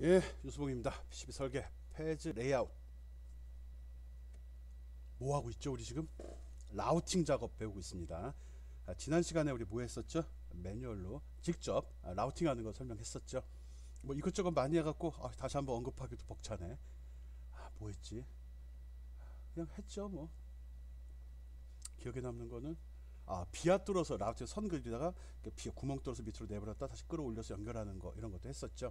예, 유수봉입니다. PCB 설계, 페이지 레이아웃. 뭐 하고 있죠? 우리 지금 라우팅 작업 배우고 있습니다. 지난 시간에 우리 뭐 했었죠? 매뉴얼로 직접 라우팅하는 거 설명했었죠. 뭐 이것저것 많이 해갖고 다시 한번 언급하기도 벅차네. 뭐 했지? 그냥 했죠 뭐. 기억에 남는 거는 비아 뚫어서 라우팅 선 그리다가 비아 구멍 뚫어서 밑으로 내버렸다 다시 끌어올려서 연결하는 거, 이런 것도 했었죠.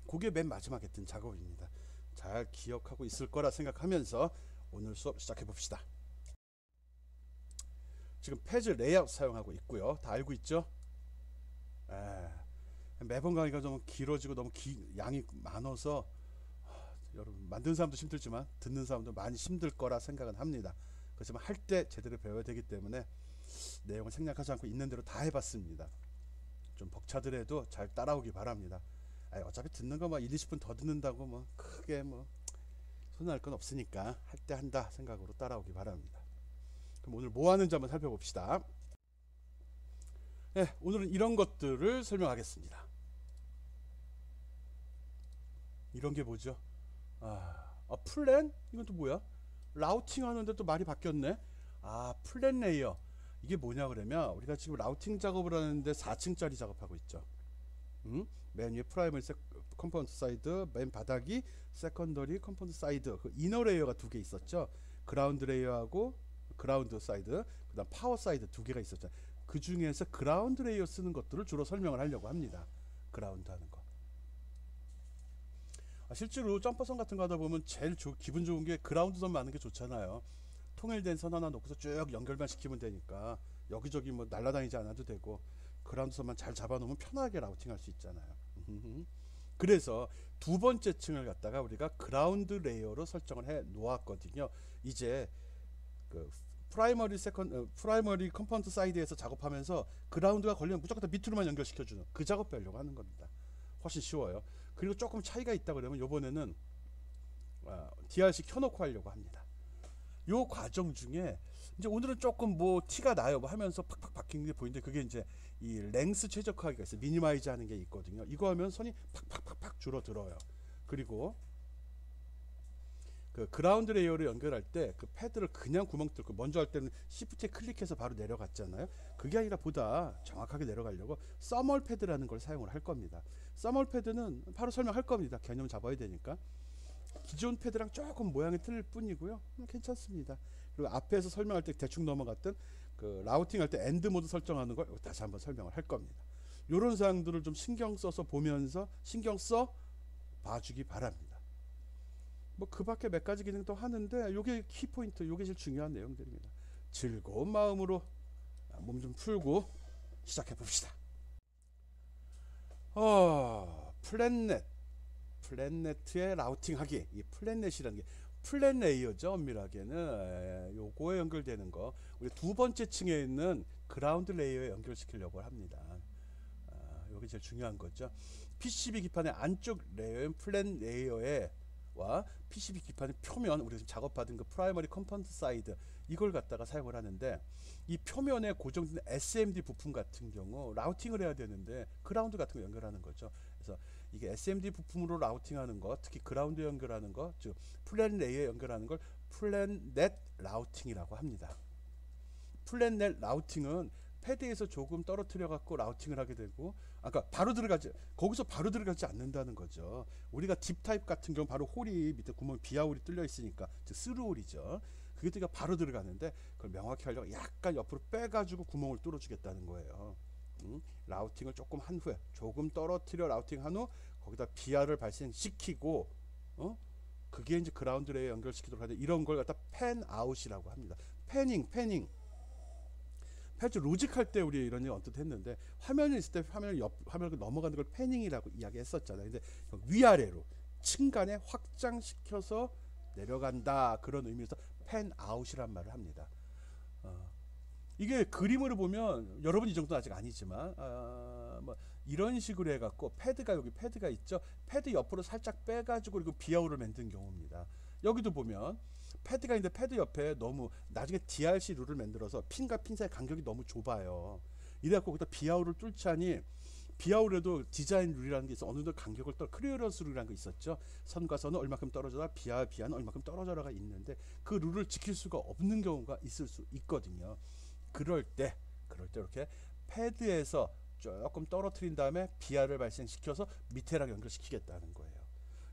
그게 맨 마지막에 했던 작업입니다. 잘 기억하고 있을 거라 생각하면서 오늘 수업 시작해 봅시다. 지금 페이지 레이아웃 사용하고 있고요. 다 알고 있죠? 매번 강의가 좀 길어지고 너무 양이 많아서 여러분 만드는 사람도 힘들지만 듣는 사람도 많이 힘들 거라 생각은 합니다. 그렇지만 할 때 제대로 배워야 되기 때문에 내용을 생략하지 않고 있는 대로 다 해봤습니다. 좀 벅차더라도 잘 따라오기 바랍니다. 어차피 듣는 거 1, 20분 더 듣는다고 크게 손해날 건 없으니까 할 때 한다 생각으로 따라오기 바랍니다. 그럼 오늘 뭐 하는지 한번 살펴봅시다. 네, 오늘은 이런 것들을 설명하겠습니다. 이런 게 뭐죠? 플랜? 이건 또 뭐야? 라우팅 하는데 또 말이 바뀌었네. 플랜 레이어. 이게 뭐냐 그러면 우리가 지금 라우팅 작업을 하는데 4층짜리 작업하고 있죠. 맨 위에 프라이머리 컴포넌트 사이드, 맨 바닥이 세컨더리 컴포넌트 사이드. 그 이너 레이어가 두 개 있었죠. 그라운드 레이어하고 그라운드 사이드, 그다음 파워 사이드 두 개가 있었죠. 그 중에서 그라운드 레이어 쓰는 것들을 주로 설명을 하려고 합니다. 그라운드 하는 거. 실제로 점퍼선 같은 거 하다 보면 제일 기분 좋은 게 그라운드 선 많은 게 좋잖아요. 통일된 선 하나 놓고서 쭉 연결만 시키면 되니까 여기저기 날아다니지 않아도 되고, 그라운드 선만 잘 잡아놓으면 편하게 라우팅 할 수 있잖아요. 그래서 두 번째 층을 갖다가 우리가 그라운드 레이어로 설정을 해 놓았거든요. 이제 그 프라이머리 컴포넌트 사이드에서 작업하면서 그라운드가 걸리면 무조건 다 밑으로만 연결시켜주는 그 작업 하려고 하는 겁니다. 훨씬 쉬워요. 그리고 조금 차이가 있다 그러면 요번에는 DRC 켜놓고 하려고 합니다. 요 과정 중에 이제 오늘은 조금 티가 나요 하면서 팍팍 바뀐 게 보이는데, 그게 이제 이 랭스 최적화하기가 있어요. 미니마이즈 하는 게 있거든요. 이거 하면 선이 팍팍팍팍 줄어들어요. 그리고 그 그라운드 레이어를 연결할 때 그 패드를 그냥 구멍 뚫고, 먼저 할 때는 시프트에 클릭해서 바로 내려갔잖아요. 그게 아니라 보다 정확하게 내려가려고 서멀 패드라는 걸 사용을 할 겁니다. 서멀 패드는 바로 설명할 겁니다. 개념 잡아야 되니까. 기존 패드랑 조금 모양이 틀릴 뿐이고요. 괜찮습니다. 그리고 앞에서 설명할 때 대충 넘어갔던 그 라우팅 할 때 엔드 모드 설정하는 걸 다시 한번 설명을 할 겁니다. 이런 사항들을 좀 신경 써서 보면서 신경 써 봐주기 바랍니다. 그 밖에 몇 가지 기능도 하는데 요게 키포인트, 요게 제일 중요한 내용들입니다. 즐거운 마음으로 몸 좀 풀고 시작해 봅시다. 플랫넷의 라우팅 하기. 이 플랫넷이라는 게 플랫 레이어죠. 엄밀하게는 요거에 연결되는 거, 우리 두 번째 층에 있는 그라운드 레이어에 연결시키려고 합니다. 요게 제일 중요한 거죠. PCB 기판의 안쪽 레이어인 플랫 레이어에 와 PCB 기판의 표면, 우리가 지금 작업받은 그 프라이머리 컴포넌트 사이드, 이걸 갖다가 사용을 하는데, 이 표면에 고정된 SMD 부품 같은 경우 라우팅을 해야 되는데 그라운드 같은 거 연결하는 거죠. 그래서 이게 SMD 부품으로 라우팅하는 거, 특히 그라운드 연결하는 거, 즉 플랫 레이어에 연결하는 걸 플랫넷 라우팅이라고 합니다. 플랫넷 라우팅은 패드에서 조금 떨어뜨려 갖고 라우팅을 하게 되고, 거기서 바로 들어가지 않는다는 거죠. 우리가 딥 타입 같은 경우 바로 홀이 밑에 구멍 비아홀이 뚫려 있으니까, 즉 스루홀이죠. 그게 또 바로 들어가는데, 그걸 명확히 하려고 약간 옆으로 빼가지고 구멍을 뚫어주겠다는 거예요. 라우팅을 조금 한 후에, 조금 떨어뜨려 라우팅 한 후 거기다 비아를 발생시키고, 그게 이제 그라운드 레이어 연결시키도록 하는데, 이런 걸 갖다 팬 아웃이라고 합니다. 패닝. 패드 로직 할 때 우리 이런 얘기 언뜻 했는데, 화면이 있을 때 화면을 넘어가는 걸 패닝이라고 이야기했었잖아요. 근데 위아래로 층간에 확장시켜서 내려간다, 그런 의미에서 팬 아웃이란 말을 합니다. 이게 그림으로 보면 여러분 이 정도는 아직 아니지만 이런 식으로 해갖고 여기 패드가 있죠. 패드 옆으로 살짝 빼가지고 그리고 비아웃을 만든 경우입니다. 여기도 보면 패드가 있는데 패드 옆에 너무 나중에 DRC 룰을 만들어서 핀과 핀 사이 간격이 너무 좁아요. 이래갖고 거기다 비아웃을 뚫자니 비아울에도 디자인 룰이라는 게 있어. 어느 정도 간격을 클리어런스 룰이라는 거 있었죠. 선과 선은 얼마큼 떨어져라, 비하와 비하는 얼마큼 떨어져라가 있는데 그 룰을 지킬 수가 없는 경우가 있을 수 있거든요. 그럴 때 이렇게 패드에서 조금 떨어뜨린 다음에 비하를 발생시켜서 밑에랑 연결시키겠다는 거예요.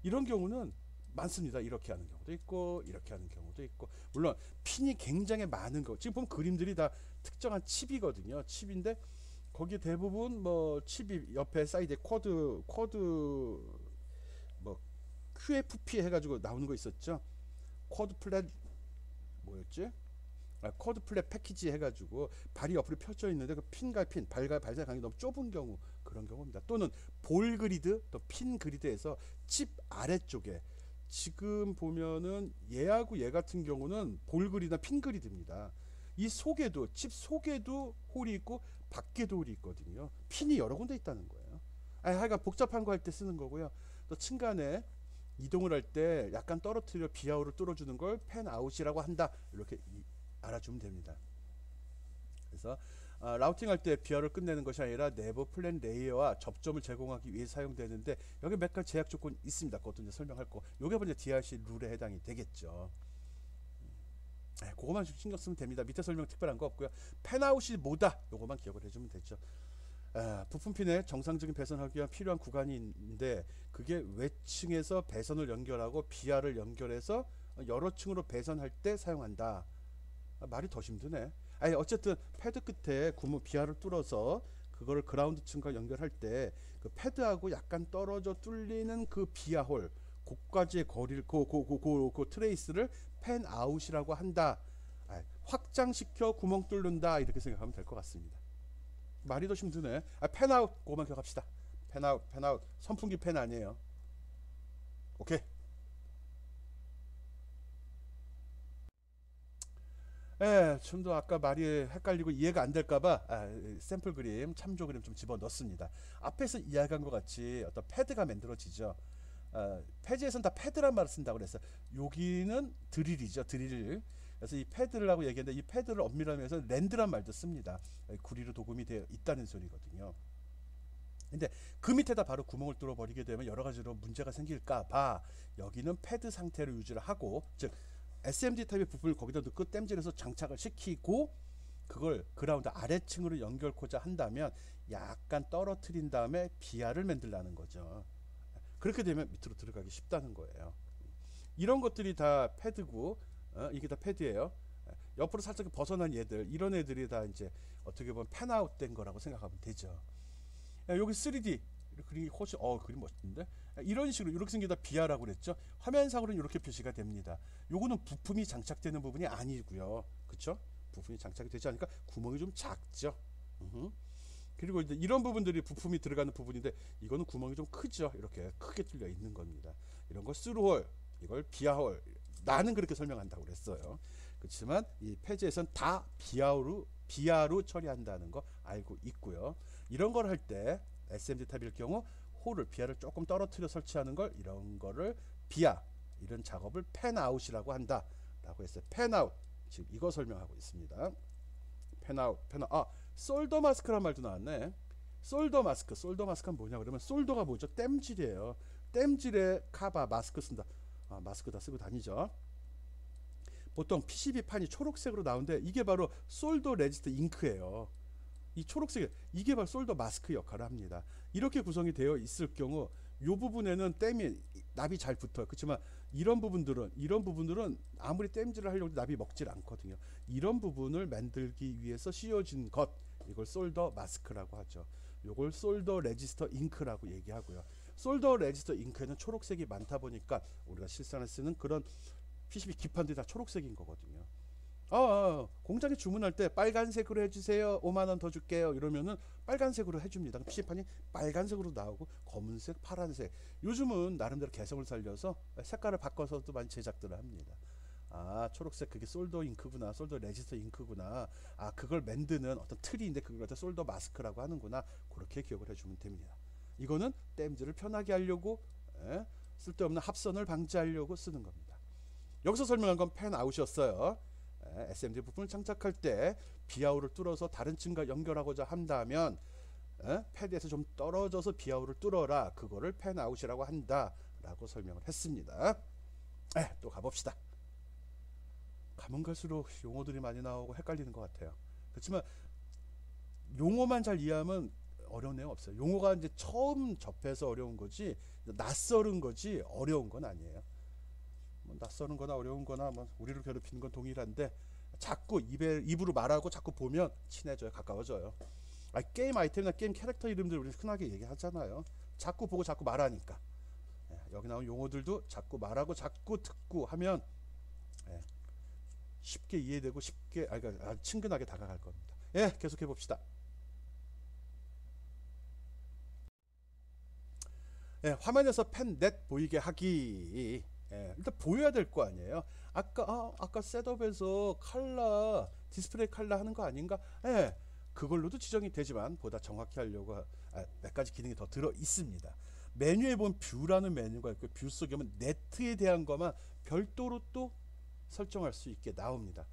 이런 경우는 많습니다. 이렇게 하는 경우도 있고 이렇게 하는 경우도 있고, 물론 핀이 굉장히 많은 거, 지금 보면 그림들이 다 특정한 칩이거든요. 칩인데 거기 대부분 뭐 칩이 옆에 사이드에 쿼드 뭐 QFP 해가지고 나오는 거 있었죠. 쿼드 플랫 뭐였지? 쿼드 플랫 패키지 해가지고 발이 옆으로 펴져 있는데 그 핀과 핀 발사 간격이 너무 좁은 경우, 그런 경우입니다. 또는 볼 그리드, 또 핀 그리드에서 칩 아래쪽에, 지금 보면은 얘하고 얘 같은 경우는 볼 그리드나 핀 그리드입니다. 이 속에도, 칩 속에도 홀이 있고 밖에도 홀이 있거든요. 핀이 여러 군데 있다는 거예요. 하여간 복잡한 거 할 때 쓰는 거고요. 또 층간에 이동을 할 때 약간 떨어뜨려 비하우를 뚫어주는 걸 팬 아웃이라고 한다. 이렇게 알아주면 됩니다. 그래서 라우팅할 때 비하를 끝내는 것이 아니라 내부 플랜 레이어와 접점을 제공하기 위해 사용되는데, 여기 몇 가지 제약 조건이 있습니다. 그것도 이제 설명할 거. 요게 먼저 DRC 룰에 해당이 되겠죠. 그거만 신경 쓰면 됩니다. 밑에 설명 특별한 거 없고요. 팬아웃이 뭐다, 요거만 기억을 해주면 되죠. 부품핀의 정상적인 배선하기 위한 필요한 구간이 있는데, 그게 외층에서 배선을 연결하고 비하를 연결해서 여러 층으로 배선할 때 사용한다. 말이 더 힘드네. 어쨌든 패드 끝에 구멍 비하를 뚫어서 그거를 그라운드 층과 연결할 때 그 패드하고 약간 떨어져 뚫리는 그 비하홀, 고까지의 거리를 그 트레이스를 팬 아웃이라고 한다. 확장시켜 구멍 뚫는다, 이렇게 생각하면 될 것 같습니다. 말이 더 힘드네. 팬 아웃, 그거만 기억합시다. 팬 아웃 선풍기 팬 아니에요. 오케이. 좀 더 아까 말이 헷갈리고 이해가 안 될까봐 샘플 그림, 참조 그림 좀 집어 넣습니다. 앞에서 이야기한 것 같이 어떤 패드가 만들어지죠. 패지에서는 다 패드란 말을 쓴다고 그랬어요. 여기는 드릴이죠, 드릴. 그래서 이 패드를 하고 얘기했는데, 이 패드를 엄밀하게 해서 랜드란 말도 씁니다. 구리로 도금이 되어 있다는 소리거든요. 근데 그 밑에다 바로 구멍을 뚫어 버리게 되면 여러 가지로 문제가 생길까 봐 여기는 패드 상태로 유지를 하고, 즉 SMD 타입의 부품을 거기다 넣고 땜질해서 장착을 시키고, 그걸 그라운드 아래층으로 연결코자 한다면 약간 떨어뜨린 다음에 비하를 만들라는 거죠. 그렇게 되면 밑으로 들어가기 쉽다는 거예요. 이런 것들이 다 패드고, 이게 다 패드예요. 옆으로 살짝 벗어난 얘들, 이런 애들이 다 이제 어떻게 보면 팬아웃 된 거라고 생각하면 되죠. 여기 3D 그림이 훨씬 그림 멋진데, 이런 식으로 이렇게 생기다 비하라고 그랬죠. 화면상으로는 이렇게 표시가 됩니다. 요거는 부품이 장착되는 부분이 아니고요, 그쵸? 부품이 장착이 되지 않으니까 구멍이 좀 작죠. 그리고 이제 이런 부분들이 부품이 들어가는 부분인데, 이거는 구멍이 좀 크죠. 이렇게 크게 뚫려 있는 겁니다. 이런 거 스루홀, 이걸 비하홀, 나는 그렇게 설명한다고 그랬어요. 그렇지만 이 페이지에서는 다 비하로 처리한다는 거 알고 있고요. 이런 걸 할 때 SMD 탑일 경우 홀을, 비하를 조금 떨어뜨려 설치하는 걸, 이런 거를 비하, 이런 작업을 팬아웃이라고 한다 라고 했어요. 팬아웃, 지금 이거 설명하고 있습니다. 팬아웃. 솔더 마스크란 말도 나왔네. 솔더 마스크는 뭐냐 그러면, 솔더가 뭐죠? 땜질이에요. 땜질에 카바, 마스크 쓴다. 마스크 다 쓰고 다니죠. 보통 PCB 판이 초록색으로 나오는데, 이게 바로 솔더 레지스트 잉크예요. 이 초록색, 이게 바로 솔더 마스크 역할을 합니다. 이렇게 구성이 되어 있을 경우 이 부분에는 땜이, 납이 잘 붙어요. 그렇지만 이런 부분들은 아무리 땜질을 하려고 해도 납이 먹질 않거든요. 이런 부분을 만들기 위해서 씌워진 것, 이걸 솔더 마스크라고 하죠. 이걸 솔더 레지스터 잉크라고 얘기하고요. 솔더 레지스터 잉크에는 초록색이 많다 보니까 우리가 실생활에 쓰는 그런 PCB 기판들이 다 초록색인 거거든요. 공장에 주문할 때 빨간색으로 해주세요, 5만원 더 줄게요, 이러면은 빨간색으로 해줍니다. PC판이 빨간색으로 나오고 검은색, 파란색, 요즘은 나름대로 개성을 살려서 색깔을 바꿔서도 많이 제작들을 합니다. 초록색, 그게 솔더 잉크구나, 솔더 레지스터 잉크구나, 그걸 만드는 어떤 틀인데 그걸 갖다 솔더 마스크라고 하는구나, 그렇게 기억을 해주면 됩니다. 이거는 땜질을 편하게 하려고, 쓸데없는 합선을 방지하려고 쓰는 겁니다. 여기서 설명한 건 팬아웃이었어요. SMD 부품을 장착할 때 비하우를 뚫어서 다른 층과 연결하고자 한다면 패드에서 좀 떨어져서 비아웃을 뚫어라. 그거를 팬아웃이라고 한다 라고 설명을 했습니다. 또 가봅시다. 가면 갈수록 용어들이 많이 나오고 헷갈리는 것 같아요. 그렇지만 용어만 잘 이해하면 어려운 내용 없어요. 용어가 이제 처음 접해서 어려운 거지, 낯설은 거지 어려운 건 아니에요. 뭐 낯설은 거나 어려운 거나 뭐 우리를 괴롭히는 건 동일한데, 자꾸 입으로 말하고 자꾸 보면 친해져요. 가까워져요. 게임 아이템이나 게임 캐릭터 이름들 우리 흔하게 얘기하잖아요. 자꾸 보고 자꾸 말하니까. 여기 나온 용어들도 자꾸 말하고 자꾸 듣고 하면 쉽게 이해되고 쉽게 그러니까 친근하게 다가갈 겁니다. 계속해 봅시다. 화면에서 펜 넷 보이게 하기. 일단 보여야 될 거 아니에요. 아까 셋업에서 칼라 디스플레이 칼라 하는 거 아닌가? 그걸로도 지정이 되지만 보다 정확히 하려고 몇 가지 기능이 더 들어 있습니다. 메뉴에 보면 뷰라는 메뉴가 있고, 뷰 속에 보면 네트에 대한 것만 별도로 또 설정할 수 있게 나옵니다.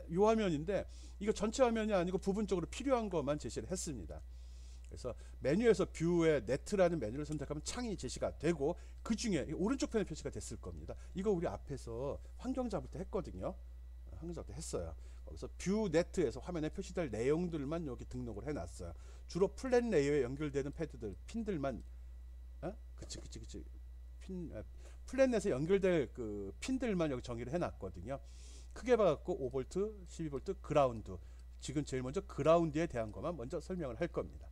이 화면인데 이거 전체 화면이 아니고 부분적으로 필요한 것만 제시를 했습니다. 그래서 메뉴에서 뷰에 네트라는 메뉴를 선택하면 창이 제시가 되고, 그 중에 오른쪽 편에 표시가 됐을 겁니다. 이거 우리 앞에서 환경 잡을 때 했거든요. 환경 잡을 때 했어요. 거기서 뷰 네트에서 화면에 표시될 내용들만 여기 등록을 해놨어요. 주로 플랫 레이어에 연결되는 패드들, 핀들만, 그치. 플랫넷에 연결될 그 핀들만 여기 정의를 해놨거든요. 크게 봐갖고 5V, 12V, 그라운드. 지금 제일 먼저 그라운드에 대한 것만 먼저 설명을 할 겁니다.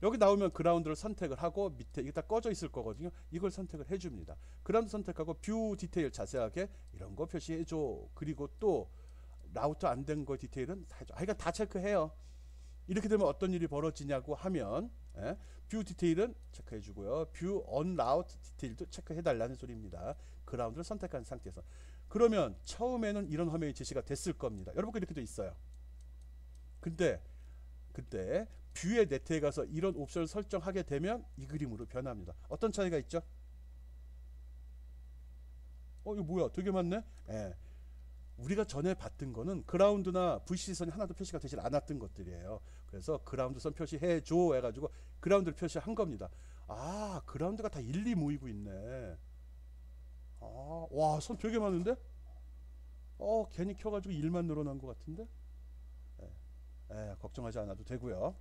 여기 나오면 그라운드를 선택을 하고, 밑에 이게 다 꺼져 있을 거거든요. 이걸 선택을 해줍니다. 그라운드 선택하고 뷰 디테일 자세하게 이런 거 표시해줘. 그리고 또 라우터 안 된 거 디테일은 다 해줘. 그러니까 다 체크해요. 이렇게 되면 어떤 일이 벌어지냐고 하면, 뷰 디테일은 체크해주고요. 뷰 언 라우트 디테일도 체크해달라는 소리입니다. 그라운드를 선택한 상태에서. 그러면 처음에는 이런 화면이 제시가 됐을 겁니다. 여러분 이렇게 돼 있어요. 근데 뷰의 네트에 가서 이런 옵션을 설정하게 되면 이 그림으로 변합니다. 어떤 차이가 있죠? 이거 뭐야? 되게 많네? 우리가 전에 봤던 거는 그라운드나 VC선이 하나도 표시가 되지 않았던 것들이에요. 그래서 그라운드 선 표시해줘 해가지고 그라운드를 표시한 겁니다. 그라운드가 다 일리 모이고 있네. 와, 선 되게 많은데? 괜히 켜가지고 일만 늘어난 것 같은데? 걱정하지 않아도 되고요.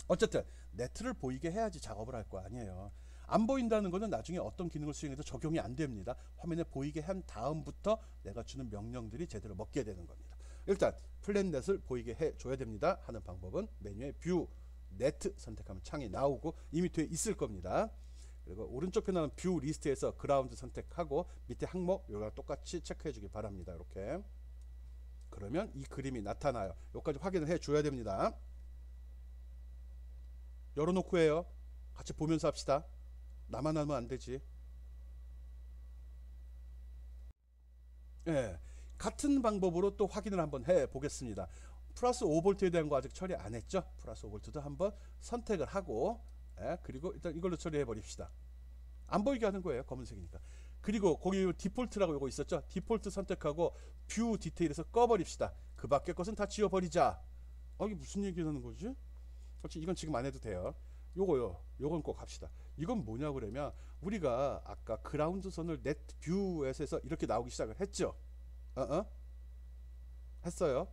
어쨌든 네트를 보이게 해야지 작업을 할 거 아니에요. 안 보인다는 것은 나중에 어떤 기능을 수행해도 적용이 안 됩니다. 화면에 보이게 한 다음부터 내가 주는 명령들이 제대로 먹게 되는 겁니다. 일단 플랫넷을 보이게 해줘야 됩니다. 하는 방법은 메뉴에 뷰, 네트 선택하면 창이 나오고 이미 돼 있을 겁니다. 그리고 오른쪽 편에 뷰 리스트에서 그라운드 선택하고 밑에 항목 이거랑 똑같이 체크해 주기 바랍니다. 이렇게. 그러면 이 그림이 나타나요. 여기까지 확인을 해줘야 됩니다. 열어놓고 해요. 같이 보면서 합시다. 나만 하면 안 되지. 같은 방법으로 또 확인을 한번 해 보겠습니다. 플러스 5V에 대한 거 아직 처리 안 했죠? 플러스 5V도 한번 선택을 하고, 그리고 일단 이걸로 처리해 버립시다. 안 보이게 하는 거예요. 검은색이니까. 그리고 거기 디폴트라고 이거 있었죠? 디폴트 선택하고 뷰 디테일에서 꺼버립시다. 그 밖에 것은 다 지워버리자. 이게 무슨 얘기 하는 거지? 이건 지금 안 해도 돼요. 요건 꼭 합시다. 이건 뭐냐 그러면, 우리가 아까 그라운드 선을 넷 뷰에서 이렇게 나오기 시작을 했죠. 했어요.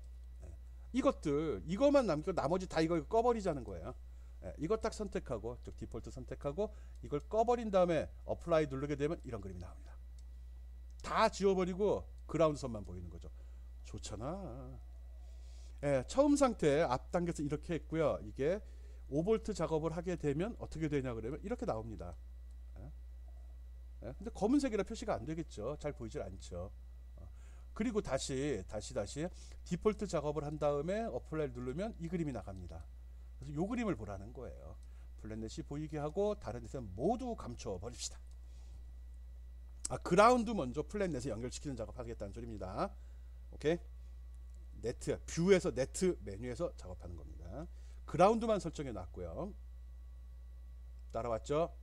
이것만 남기고 나머지 다 이거 꺼버리자는 거예요. 이거 딱 선택하고 디폴트 선택하고 이걸 꺼버린 다음에 어플라이 누르게 되면 이런 그림이 나옵니다. 다 지워버리고 그라운드 선만 보이는 거죠. 좋잖아. 처음 상태 앞 단계에서 이렇게 했고요. 이게 5V 작업을 하게 되면 어떻게 되냐 그러면 이렇게 나옵니다. 근데 검은색이라 표시가 안 되겠죠. 잘 보이질 않죠. 그리고 다시 디폴트 작업을 한 다음에 어플라이 누르면 이 그림이 나갑니다. 그래서 요 그림을 보라는 거예요. 플랫넷이 보이게 하고 다른 데서는 모두 감춰 버립시다. 그라운드 먼저 플랫넷에 연결시키는 작업 하겠다는 소리입니다. 오케이? 네트, 뷰에서 네트 메뉴에서 작업하는 겁니다. 그라운드만 설정해 놨고요. 따라왔죠?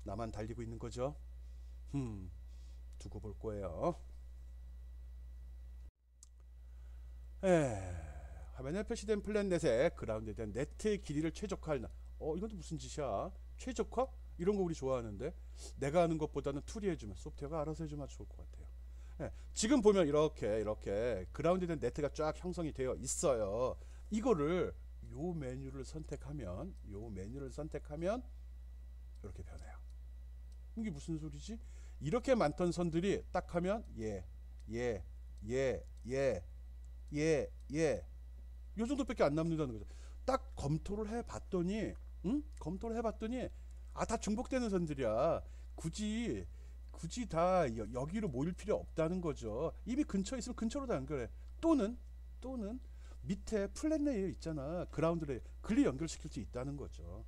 나만 달리고 있는 거죠? 두고 볼 거예요. 화면에 표시된 플랫넷의 그라운드에 대한 네트의 길이를 최적화할. 이건 또 무슨 짓이야? 최적화? 이런 거 우리 좋아하는데 내가 하는 것보다는 툴이 해주면, 소프트웨어가 알아서 해주면 아주 좋을 것 같아요. 예, 지금 보면 이렇게 그라운드에 대한 네트가 쫙 형성이 되어 있어요. 이거를 요 메뉴를 선택하면 이렇게 변해요. 이게 무슨 소리지? 이렇게 많던 선들이 딱 하면 요 정도밖에 안 남는다는 거죠. 딱 검토를 해봤더니 다 중복되는 선들이야. 굳이 다 여기로 모일 필요 없다는 거죠. 이미 근처에 있으면 근처로 다 연결해. 또는 밑에 플랫 레이어 있잖아. 그라운드 레이어 글리 연결시킬 수 있다는 거죠.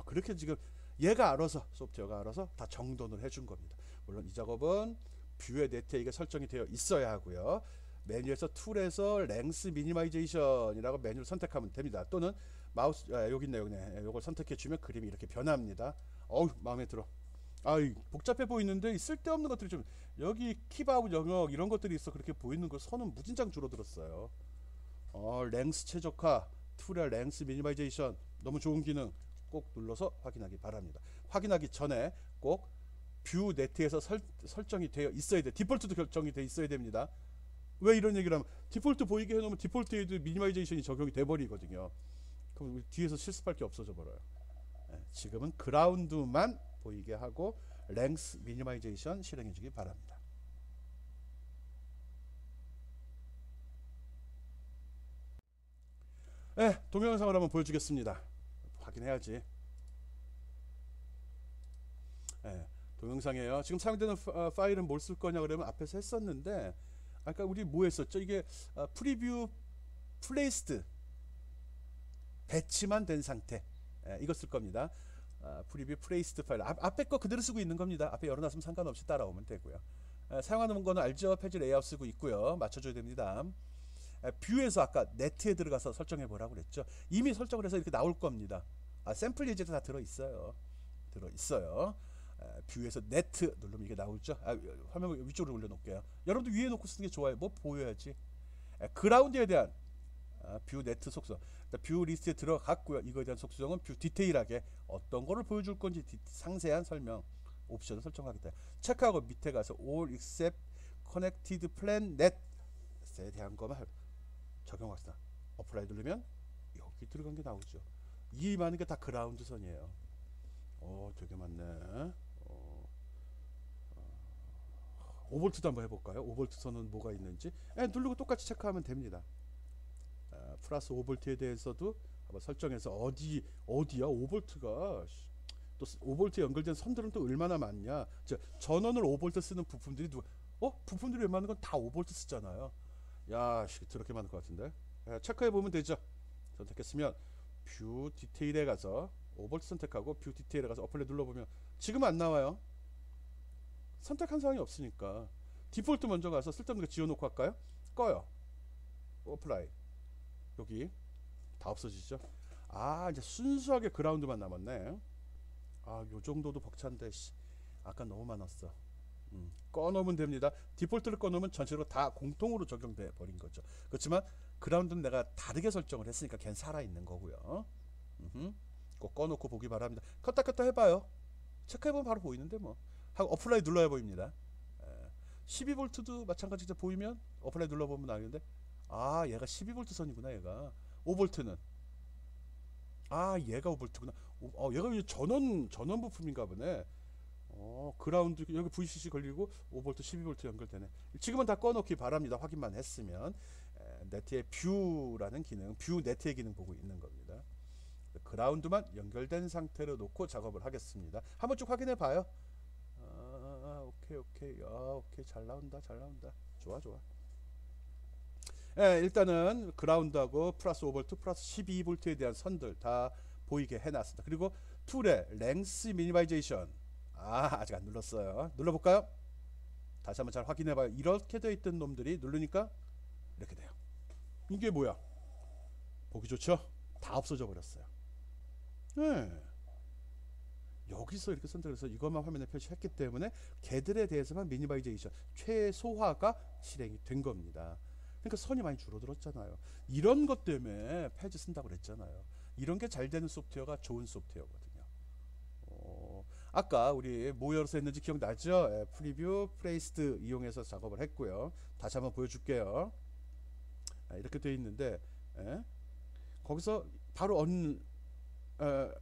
그렇게 지금 얘가 알아서, 소프트웨어가 알아서 다 정돈을 해준 겁니다. 물론 이 작업은 뷰의 네트에 이게 설정이 되어 있어야 하고요. 메뉴에서 툴에서 랭스 미니마이제이션이라고 메뉴를 선택하면 됩니다. 또는 마우스 여기 있네. 요걸 선택해 주면 그림이 이렇게 변합니다. 마음에 들어. 복잡해 보이는데 쓸데없는 것들이 좀, 여기 킵아웃 영역 이런 것들이 있어. 그렇게 보이는 거 선은 무진장 줄어들었어요. 랭스 최적화, 툴의 랭스 미니마이제이션, 너무 좋은 기능. 꼭 눌러서 확인하기 바랍니다. 확인하기 전에 꼭 뷰 네트에서 설정이 되어 있어야 돼. 디폴트도 결정이 되어 있어야 됩니다. 왜 이런 얘기를 하면, 디폴트 보이게 해놓으면 디폴트에도 미니마이제이션이 적용이 돼버리거든요. 그럼 우리 뒤에서 실습할 게 없어져 버려요. 지금은 그라운드만 보이게 하고 랭스 미니마이제이션 실행해 주기 바랍니다. 동영상을 한번 보여주겠습니다. 확인해야지. 동영상이에요. 지금 사용되는 파일은 뭘 쓸 거냐 그러면 앞에서 했었는데, 아까 우리 뭐 했었죠? 이게 프리뷰 플레이스드, 배치만 된 상태, 이거 쓸 겁니다. 프리뷰 플레이스드 파일, 앞에 거 그대로 쓰고 있는 겁니다. 앞에 열어놨으면 상관없이 따라오면 되고요. 사용하는 거는 알죠? 페이지 레이아웃 쓰고 있고요. 맞춰줘야 됩니다. 뷰에서 아까 네트에 들어가서 설정해 보라고 그랬죠. 이미 설정을 해서 이렇게 나올 겁니다. 샘플 예제도 다 들어있어요. 뷰에서 네트 누르면 이게 나오죠. 화면 위쪽으로 올려놓을게요. 여러분도 위에 놓고 쓰는 게 좋아요. 뭐 보여야지. 그라운드에 대한 뷰 네트 속성, 뷰 리스트에 들어갔고요. 이거에 대한 속성은 뷰 디테일하게 어떤 거를 보여줄 건지 상세한 설명 옵션을 설정하겠다. 체크하고 밑에 가서 All except connected plan net에 대한 것만 적용합시다. 어플라이 누르면 여기 들어간 게 나오죠. 이 많은 게 다 그라운드 선이에요. 되게 많네. 5V도 한번 해볼까요? 5V 선은 뭐가 있는지 누르고 똑같이 체크하면 됩니다. 플러스 5V에 대해서도 한번 설정해서 어디야 5V가 또 5V 연결된 선들은 또 얼마나 많냐. 전원을 5V 쓰는 부품들이 부품들이 웬만한 건 다 5V 쓰잖아요. 저렇게 많을 것 같은데. 체크해 보면 되죠. 선택했으면 뷰 디테일에 가서 5V 선택하고 뷰 디테일에 가서 어플레이 눌러보면 지금 안 나와요. 선택한 사항이 없으니까. 디폴트 먼저 가서 쓸데없는 거 지워놓고 할까요? 꺼요. 어플라이. 여기 다 없어지죠. 이제 순수하게 그라운드만 남았네. 요 정도도 벅찬데 아까 너무 많았어. 꺼놓으면 됩니다. 디폴트를 꺼놓으면 전체로 다 공통으로 적용돼 버린 거죠. 그렇지만 그라운드는 내가 다르게 설정을 했으니까 걔는 살아있는 거고요. 꼭 꺼놓고 보기 바랍니다. 껐다 해봐요. 체크해보면 바로 보이는데 뭐. 하고 어플라이 눌러야 보입니다. 12V도 마찬가지로 보이면 어플라이 눌러보면 나오는데 얘가 12V 선이구나. 얘가 5V는 얘가 5V구나. 얘가 전원 부품인가 보네. 그라운드 여기 VCC 걸리고 5V 12V 연결되네. 지금은 다 꺼놓기 바랍니다. 확인만 했으면. 네트의 뷰라는 기능, 뷰 네트의 기능 보고 있는 겁니다. 그라운드만 연결된 상태로 놓고 작업을 하겠습니다. 한번 쭉 확인해 봐요. 오케이 잘 나온다. 좋아. 일단은 그라운드하고 플러스 5V 플러스 12V에 대한 선들 다 보이게 해놨습니다. 그리고 툴의 랭스 미니마이제이션 아직 안 눌렀어요. 눌러볼까요? 다시 한번 잘 확인해봐요. 이렇게 되어 있던 놈들이 누르니까 이렇게 돼요. 이게 뭐야? 보기 좋죠? 다 없어져 버렸어요. 여기서 이렇게 선택해서 이것만 화면에 표시했기 때문에 걔들에 대해서만 미니마이제이션 최소화가 실행이 된 겁니다. 그러니까 선이 많이 줄어들었잖아요. 이런 것 때문에 패즈 쓴다고 그랬잖아요. 이런 게 잘 되는 소프트웨어가 좋은 소프트웨어거든요. 아까 우리 뭐 열어서 했는지 기억나죠? 프리뷰, 플레이스드 이용해서 작업을 했고요. 다시 한번 보여줄게요. 이렇게 되어 있는데 거기서 바로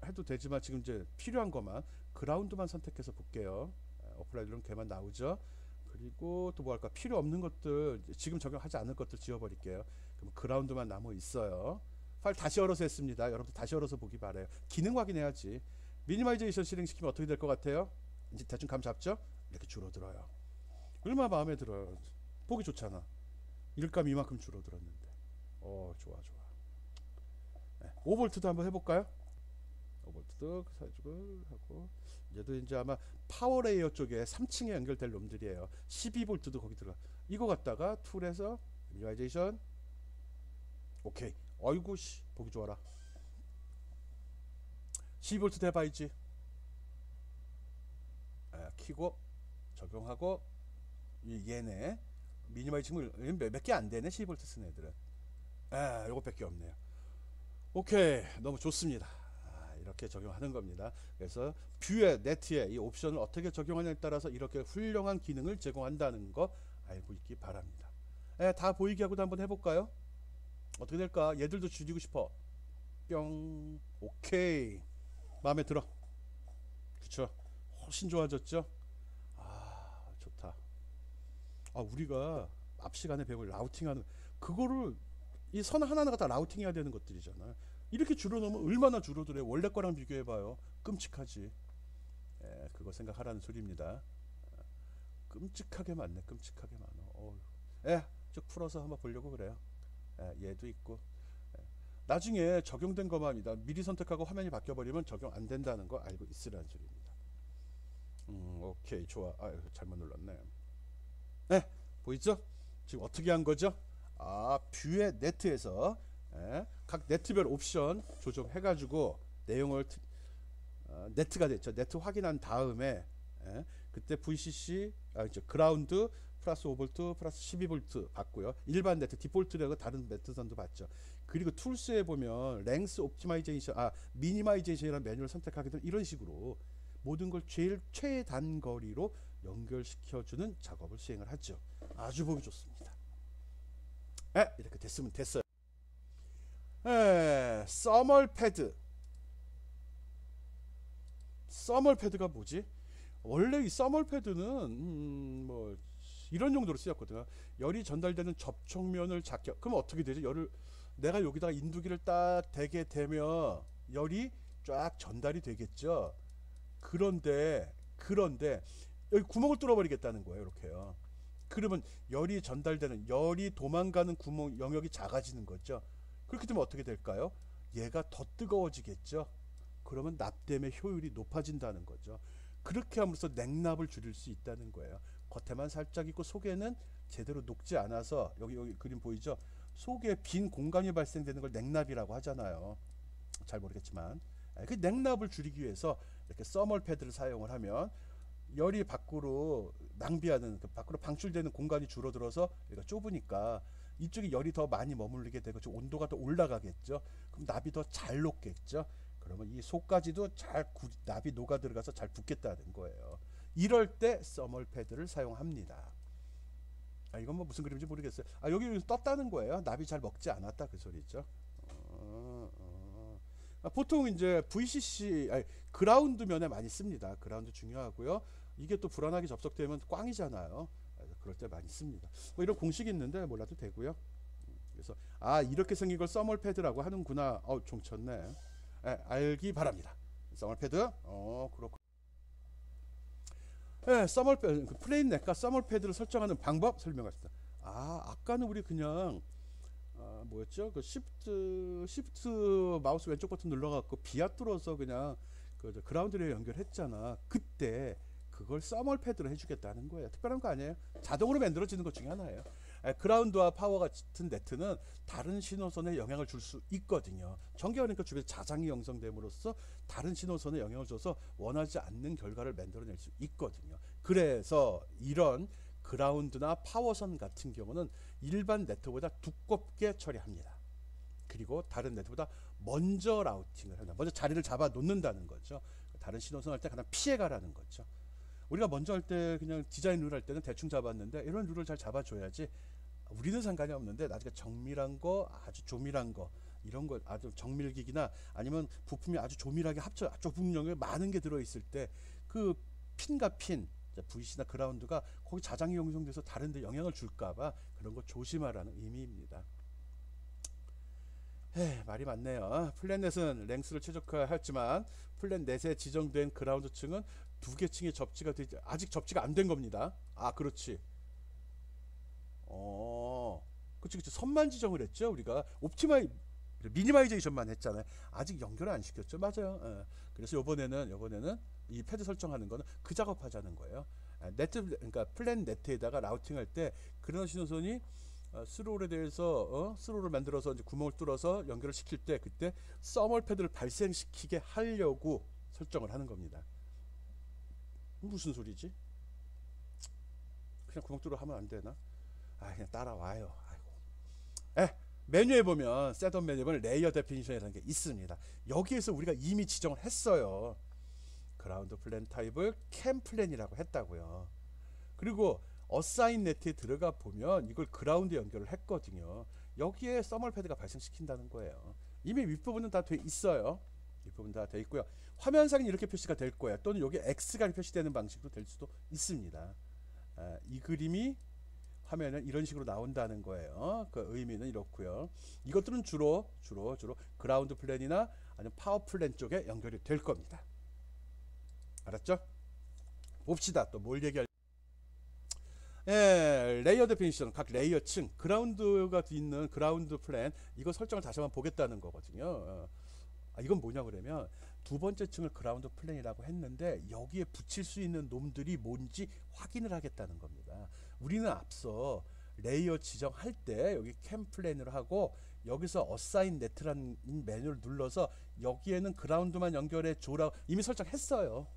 해도 되지만 지금 이제 필요한 것만 그라운드만 선택해서 볼게요. 어플라이 누르면 걔만 나오죠. 그리고 또 뭐 할까? 필요 없는 것들, 지금 적용하지 않을 것들 지워버릴게요. 그럼 그라운드만 남아 있어요. 파일 다시 열어서 했습니다. 여러분들 다시 열어서 보기 바래요. 기능 확인해야지. 미니마이제이션 실행시키면 어떻게 될 것 같아요? 이제 대충 감 잡죠? 이렇게 줄어들어요. 얼마나 마음에 들어요. 보기 좋잖아. 일감 이만큼 줄어들었는데. 좋아. 5V도 한번 해볼까요? 5V도 가지고 하고, 얘도 이제 아마 파워레이어 쪽에 3층에 연결될 놈들이에요. 12V도 거기 들어가. 이거 갖다가 툴에서 미니마이제이션, 오케이. 어이구 씨, 보기 좋아라. 12V 해봐야지. 키고 적용하고, 얘네 미니마이징을 몇 개 안 되네. 12V 쓰는 애들은. 요거밖에 없네요. 오케이, 너무 좋습니다. 이렇게 적용하는 겁니다. 그래서 뷰에, 네트에 이 옵션을 어떻게 적용하냐에 따라서 이렇게 훌륭한 기능을 제공한다는 거 알고 있기 바랍니다. 다 보이게 하고도 한번 해볼까요? 어떻게 될까? 얘들도 줄이고 싶어. 뿅. 오케이. 마음에 들어. 그쵸? 훨씬 좋아졌죠? 좋다. 우리가 앞 시간에 배울 라우팅하는 그거를 이 선 하나하나가 다 라우팅해야 되는 것들이잖아요. 이렇게 줄여놓으면 얼마나 줄어들어요. 원래 거랑 비교해봐요. 끔찍하지. 그거 생각하라는 소리입니다. 끔찍하게 많네. 끔찍하게 많아. 쭉 풀어서 한번 보려고 그래요. 얘도 있고. 나중에 적용된 것만이다. 미리 선택하고 화면이 바뀌어버리면 적용 안 된다는 거 알고 있으라는 소리입니다. 오케이, 좋아. 잘못 눌렀네. 보이죠? 지금 어떻게 한 거죠? 뷰의 네트에서 각 네트별 옵션 조정해가지고 내용을 네트가 됐죠. 네트 확인한 다음에 그때 VCC 이제 그라운드 플러스 5V 플러스 12V 받고요. 일반 네트 디폴트라고 다른 네트선도 받죠. 그리고 툴스에 보면 랭스 옵티마이제이션, 미니마이제이션이라는 메뉴를 선택하게 되면 이런 식으로 모든 걸 제일 최단거리로 연결시켜주는 작업을 수행을 하죠. 아주 보기 좋습니다. 이렇게 됐으면 됐어요. 써멀 패드. 써멀 패드가 뭐지? 원래 이 써멀 패드는 뭐 이런 용도로 쓰였거든요. 열이 전달되는 접촉면을 작게. 그럼 어떻게 되죠? 내가 여기다가 인두기를 딱 대게 되면 열이 쫙 전달이 되겠죠. 그런데 여기 구멍을 뚫어버리겠다는 거예요. 이렇게요. 그러면 열이 도망가는 구멍 영역이 작아지는 거죠. 그렇게 되면 어떻게 될까요? 얘가 더 뜨거워지겠죠. 그러면 납땜의 효율이 높아진다는 거죠. 그렇게 함으로써 냉납을 줄일 수 있다는 거예요. 겉에만 살짝 있고 속에는 제대로 녹지 않아서 여기 그림 보이죠? 속에 빈 공간이 발생되는 걸 냉납이라고 하잖아요. 잘 모르겠지만 그 냉납을 줄이기 위해서 이렇게 써멀 패드를 사용을 하면 열이 밖으로 낭비하는, 밖으로 방출되는 공간이 줄어들어서 여기가 좁으니까 이쪽에 열이 더 많이 머물게 되고 온도가 더 올라가겠죠. 그럼 납이 더 잘 녹겠죠. 그러면 이 속까지도 납이 녹아 들어가서 잘 붙겠다는 거예요. 이럴 때 써멀 패드를 사용합니다. 이건 뭐 무슨 그림인지 모르겠어요. 여기 떴다는 거예요. 납이 잘 먹지 않았다 그 소리죠. 보통 이제 VCC 그라운드 면에 많이 씁니다. 그라운드 중요하고요. 이게 또 불안하게 접속되면 꽝이잖아요. 그럴 때 많이 씁니다. 뭐 이런 공식이 있는데 몰라도 되고요. 그래서 이렇게 생긴 걸 써멀 패드라고 하는구나. 종쳤네. 알기 바랍니다. 써멀 패드. 그렇고. 써멀 패드, 플레인 넷과 써멀 패드를 설정하는 방법 설명하겠습니다. 아까는 우리 그냥 뭐였죠? 그 시프트 마우스 왼쪽 버튼 눌러갖고 비아뚫어서 그냥 그라운드에 연결했잖아. 그때 그걸 써멀 패드로 해주겠다는 거예요. 특별한 거 아니에요. 자동으로 만들어지는 것 중에 하나예요. 그라운드와 파워 같은 네트는 다른 신호선에 영향을 줄 수 있거든요. 전기가 그러니까 주변에 자장이 형성됨으로써 다른 신호선에 영향을 줘서 원하지 않는 결과를 만들어낼 수 있거든요. 그래서 이런 그라운드나 파워선 같은 경우는 일반 네트보다 두껍게 처리합니다. 그리고 다른 네트보다 먼저 라우팅을 한다. 먼저 자리를 잡아 놓는다는 거죠. 다른 신호선 할 때 가장 피해가라는 거죠. 우리가 먼저 할 때 그냥 디자인 룰 할 때는 대충 잡았는데 이런 룰을 잘 잡아줘야지 우리는 상관이 없는데 나중에 정밀한 거, 아주 조밀한 거, 이런 거 아주 정밀기기나 아니면 부품이 아주 조밀하게 합쳐 좁은 영역에 많은 게 들어있을 때 그 핀과 핀, VC나 그라운드가 거기 자장이 형성돼서 다른 데 영향을 줄까봐 그런 거 조심하라는 의미입니다. 말이 많네요. 플랫넷은 랭스를 최적화했지만 플랫넷에 지정된 그라운드 층은 두 개 층이 접지가 되지 아직 접지가 안 된 겁니다. 아, 그렇지. 그치. 선만 지정을 했죠. 우리가 미니마이제이션만 했잖아요. 아직 연결을 안 시켰죠. 맞아요. 그래서 요번에는 이 패드 설정하는 거는 그 작업하자는 거예요. 그러니까 플랜 네트에다가 라우팅할 때 그런 신호선이 스로울에 대해서 스로울을 만들어서 이제 구멍을 뚫어서 연결을 시킬 때 그때 서멀 패드를 발생시키게 하려고 설정을 하는 겁니다. 무슨 소리지? 그냥 구멍 뚫어 하면 안 되나? 그냥 따라와요. 아이고. 메뉴에 보면 셋업 메뉴에 보면 레이어 데피니션이라는 게 있습니다. 여기에서 우리가 이미 지정을 했어요. 그라운드 플랜 타입을 캠 플랜이라고 했다고요. 그리고 어사인 네트에 들어가 보면 이걸 그라운드 연결을 했거든요. 여기에 서멀 패드가 발생시킨다는 거예요. 이미 윗부분은 다 돼 있어요. 윗부분 다 돼 있고요. 화면상에 이렇게 표시가 될 거예요. 또는 여기 X가 표시되는 방식으로 될 수도 있습니다. 이 그림이 화면은 이런 식으로 나온다는 거예요. 그 의미는 이렇고요. 이것들은 주로 그라운드 플랜이나 아니면 파워 플랜 쪽에 연결이 될 겁니다. 알았죠? 봅시다. 또 뭘 얘기할? 레이어 데피니션, 각 레이어층, 그라운드가 있는 그라운드 플랜, 이거 설정을 다시 한번 보겠다는 거거든요. 이건 뭐냐 그러면 두 번째 층을 그라운드 플랜이라고 했는데 여기에 붙일 수 있는 놈들이 뭔지 확인을 하겠다는 겁니다. 우리는 앞서 레이어 지정할 때 여기 캠 플랜을 하고 여기서 어사인 네트라는 메뉴를 눌러서 여기에는 그라운드만 연결해 줘라고 이미 설정했어요.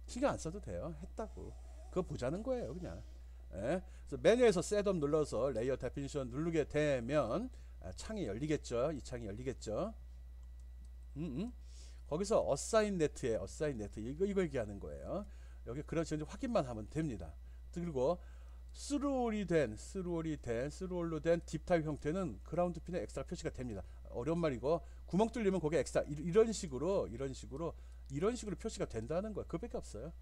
신경 안 써도 돼요. 했다고. 그거 보자는 거예요, 그냥. 그래서 메뉴에서 셋업 눌러서 레이어 데피니션 누르게 되면 창이 열리겠죠. 이 창이 열리겠죠. 거기서 어사인 네트 이거 얘기하는 거예요. 여기 그렇지 확인만 하면 됩니다. 그리고 스루올로 된 딥타입 형태는 그라운드 핀에 엑스트라 표시가 됩니다. 어려운 말이고 구멍 뚫리면 거기에 엑스트라 이런 식으로 표시가 된다는 거예요. 그밖에 없어요.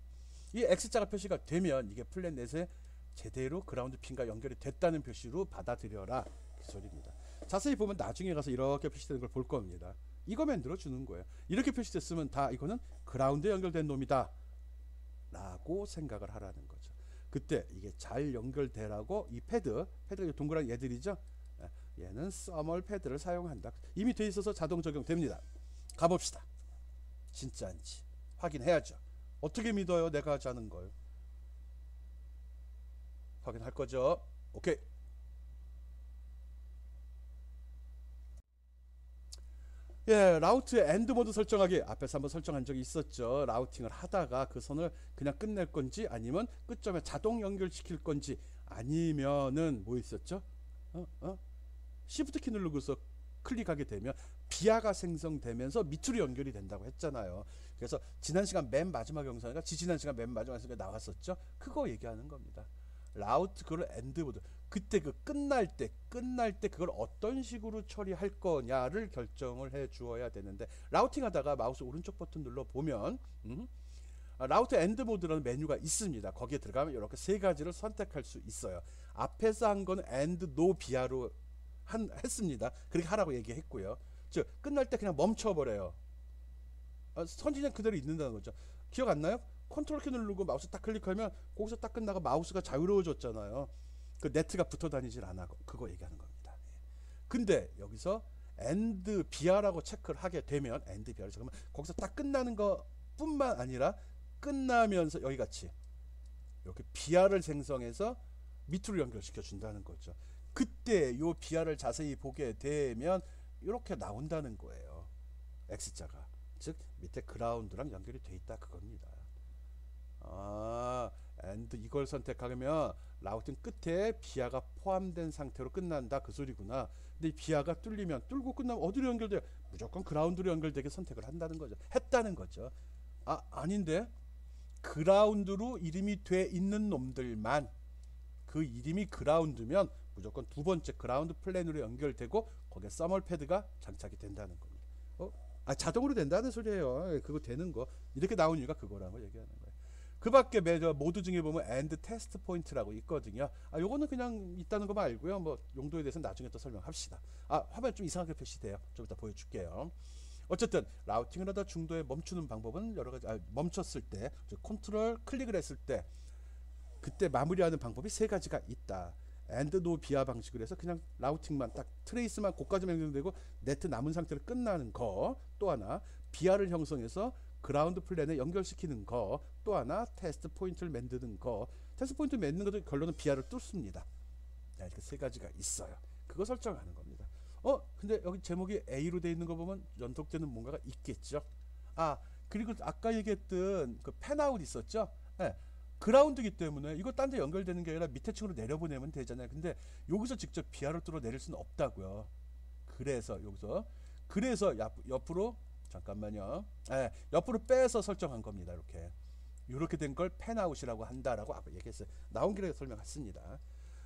이 X자가 표시가 되면 이게 플랫넷에 제대로 그라운드 핀과 연결이 됐다는 표시로 받아들여라, 그 소리입니다. 자세히 보면 나중에 가서 이렇게 표시되는 걸 볼 겁니다. 이거 만들어 주는 거예요. 이렇게 표시됐으면 다 이거는 그라운드에 연결된 놈이다 라고 생각을 하라는 거죠. 그때 이게 잘 연결되라고 이 패드가 동그란 얘들이죠. 얘는 서멀 패드를 사용한다. 이미 돼 있어서 자동 적용됩니다. 가봅시다. 진짜인지 확인해야죠. 어떻게 믿어요? 내가 하자는 걸. 확인할 거죠. 오케이. 라우트 엔드 모드 설정하기. 앞에서 한번 설정한 적이 있었죠. 라우팅을 하다가 그 선을 그냥 끝낼 건지 아니면 끝점에 자동 연결시킬 건지 아니면은 뭐 있었죠? 시프트 키 누르고서 클릭하게 되면 비하가 생성되면서 밑으로 연결이 된다고 했잖아요. 그래서 지난 시간 맨 마지막 영상이가 지지난 시간 맨 마지막 영상에 나왔었죠. 그거 얘기하는 겁니다. 라우트 그걸 엔드 모드. 그때 그 끝날 때 그걸 어떤 식으로 처리할 거냐를 결정을 해 주어야 되는데 라우팅 하다가 마우스 오른쪽 버튼 눌러 보면 라우트 엔드 모드라는 메뉴가 있습니다. 거기에 들어가면 이렇게 세 가지를 선택할 수 있어요. 앞에서 한 거는 엔드 노 비하로 했습니다. 그렇게 하라고 얘기했고요. 즉 끝날 때 그냥 멈춰버려요. 선이 그냥 그대로 있는다는 거죠. 기억 안 나요? 컨트롤 키 누르고 마우스 딱 클릭하면 거기서 딱 끝나고 마우스가 자유로워졌잖아요. 그 네트가 붙어 다니질 않아. 그거 얘기하는 겁니다. 근데 여기서 엔드 비하라고 체크를 하게 되면 엔드 비하를 그러면 거기서 딱 끝나는 거 뿐만 아니라 끝나면서 여기 같이 이렇게 비하를 생성해서 밑으로 연결시켜 준다는 거죠. 그때 요 비하를 자세히 보게 되면 이렇게 나온다는 거예요. X자가. 즉 밑에 그라운드랑 연결이 돼 있다 그겁니다. and 이걸 선택하면 라우팅 끝에 비아가 포함된 상태로 끝난다 그 소리구나. 근데 이 비아가 뚫고 끝나면 어디로 연결돼? 무조건 그라운드로 연결되게 선택을 한다는 거죠. 했다는 거죠. 아닌데 그라운드로 이름이 돼 있는 놈들만, 그 이름이 그라운드면 무조건 두 번째 그라운드 플랜으로 연결되고 거기에 서멀 패드가 장착이 된다는 겁니다. 자동으로 된다는 소리예요. 그거 되는 거 이렇게 나온 이유가 그거라고 얘기하는 거예요. 그 밖에 모드 중에 보면 and test point라고 있거든요. 요거는 그냥 있다는 거 알고요. 뭐 용도에 대해서는 나중에 또 설명합시다. 화면 좀 이상하게 표시돼요. 좀 이따 보여줄게요. 어쨌든 라우팅을 하다 중도에 멈추는 방법은 여러 가지. 멈췄을 때 컨트롤 클릭을 했을 때 그때 마무리하는 방법이 세 가지가 있다. and no 비아 방식으로 해서 그냥 라우팅만 딱 트레이스만 고까지 명령되고 네트 남은 상태로 끝나는 거. 또 하나 비아를 형성해서 그라운드 플랜에 연결시키는 거. 또 하나 테스트 포인트를 만드는 거. 테스트 포인트 만드는 것도 결론은 비아를 뚫습니다. 이렇게 세 가지가 있어요. 그거 설정하는 겁니다. 근데 여기 제목이 A로 되어 있는 거 보면 연속되는 뭔가가 있겠죠. 그리고 아까 얘기했던 그 펜아웃 있었죠. 그라운드이기 때문에 이거 딴 데 연결되는 게 아니라 밑에 층으로 내려보내면 되잖아요. 근데 여기서 직접 비아를 뚫어 내릴 수는 없다고요. 그래서 여기서 옆으로 잠깐만요. 옆으로 빼서 설정한 겁니다. 이렇게 된 걸 펜아웃이라고 한다라고 아까 얘기했어요. 나온 길에 설명했습니다.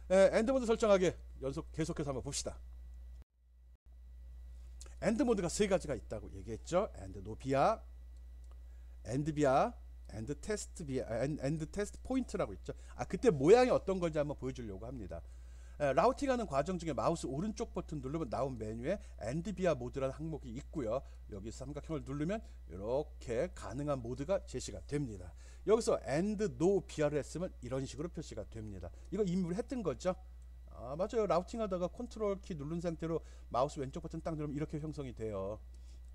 엔드 모드 설정하기 계속해서 한번 봅시다. 엔드 모드가 세 가지가 있다고 얘기했죠. 엔드 노 비아, 엔드 비아, 엔드 테스트 비아, 엔드 테스트 포인트라고 있죠. 그때 모양이 어떤 건지 한번 보여주려고 합니다. 라우팅하는 과정 중에 마우스 오른쪽 버튼 누르면 나온 메뉴에 엔드 비아 모드라는 항목이 있고요. 여기 삼각형을 누르면 이렇게 가능한 모드가 제시가 됩니다. 여기서 엔드 노 비아를 했으면 이런 식으로 표시가 됩니다. 이거 이미 했던 거죠. 맞아요. 라우팅 하다가 컨트롤 키 누른 상태로 마우스 왼쪽 버튼 딱 누르면 이렇게 형성이 돼요.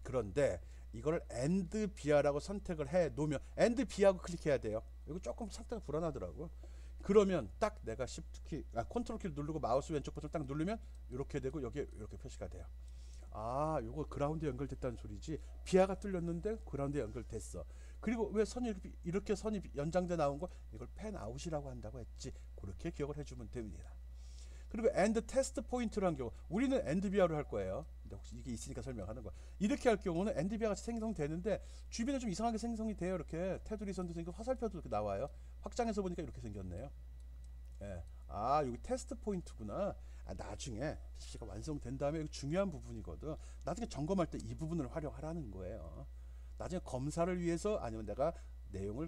그런데 이거를 엔드 비아라고 선택을 해 놓으면 엔드 비아고 클릭해야 돼요. 이거 조금 상태가 불안하더라고요. 그러면 딱 내가 Shift 키, 컨트롤 키를 누르고 마우스 왼쪽 버튼 딱 누르면 이렇게 되고 여기에 이렇게 표시가 돼요. 요거 그라운드 연결됐다는 소리지. 비아가 뚫렸는데 그라운드에 연결됐어. 그리고 왜 선이 이렇게 선이 연장돼 나온 거, 이걸 펜아웃이라고 한다고 했지. 그렇게 기억을 해주면 됩니다. 그리고 엔드 테스트 포인트라는 경우, 우리는 엔드 비아로 할 거예요. 근데 혹시 이게 있으니까 설명하는 거야. 이렇게 할 경우는 엔드 비아 같이 생성되는데 주변에 좀 이상하게 생성이 돼요. 이렇게 테두리 선도 생기고 화살표도 이렇게 나와요. 확장해서 보니까 이렇게 생겼네요. 여기 테스트 포인트구나. 나중에 PC가 완성된 다음에 이거 중요한 부분이거든. 나중에 점검할 때 이 부분을 활용하라는 거예요. 나중에 검사를 위해서, 아니면 내가 내용을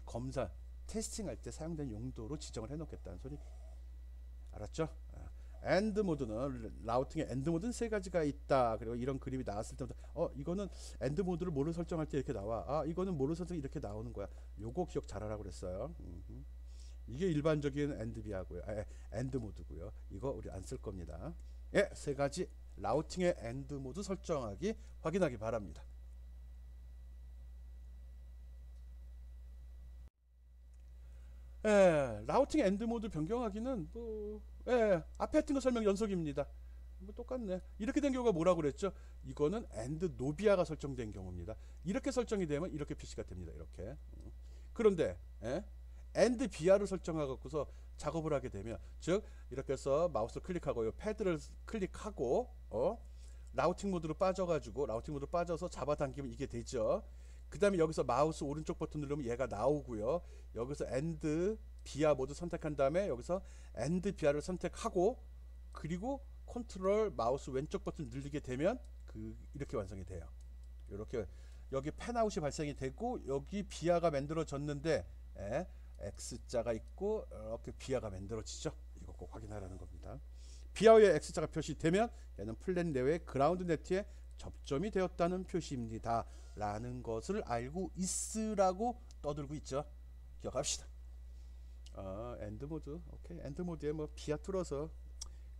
테스팅할 때 사용된 용도로 지정을 해놓겠다는 소리. 알았죠? 엔드 모드는, 라우팅의 엔드 모드는 세 가지가 있다. 그리고 이런 그림이 나왔을 때부터 이거는 엔드 모드를 뭐로 설정할 때 이렇게 나와. 이거는 뭐로 설정이 이렇게 나오는 거야. 요거 기억 잘하라고 그랬어요. 이게 일반적인 엔드 비하고요. 엔드 모드고요. 이거 우리 안 쓸 겁니다. 세 가지 라우팅의 엔드 모드 설정하기 확인하기 바랍니다. 라우팅 엔드 모드 변경하기는 앞에 했던 거 설명 연속입니다. 똑같네. 이렇게 된 경우가 뭐라고 그랬죠? 이거는 엔드 노비아가 설정된 경우입니다. 이렇게 설정이 되면 이렇게 표시가 됩니다. 이렇게. 그런데 엔드 비아를 설정하고서 작업을 하게 되면, 즉 이렇게 해서 마우스를 클릭하고 패드를 클릭하고 라우팅 모드로 빠져서 잡아당기면 이게 되죠. 그 다음에 여기서 마우스 오른쪽 버튼 누르면 얘가 나오고요. 여기서 엔드 비아 모드 선택한 다음에 여기서 엔드 비아를 선택하고, 그리고 컨트롤 마우스 왼쪽 버튼 누르게 되면 이렇게 완성이 돼요. 이렇게 여기 펜아웃이 발생이 되고, 여기 비아가 만들어졌는데 X자가 있고 이렇게 비아가 만들어지죠. 이거 꼭 확인하라는 겁니다. 비아의 X자가 표시되면 얘는 플랜 내외의 그라운드 네트에 접점이 되었다는 표시입니다 라는 것을 알고 있으라고 떠들고 있죠. 기억합시다. 엔드 모드. 오케이. 엔드 모드에 뭐 비아 뚫어서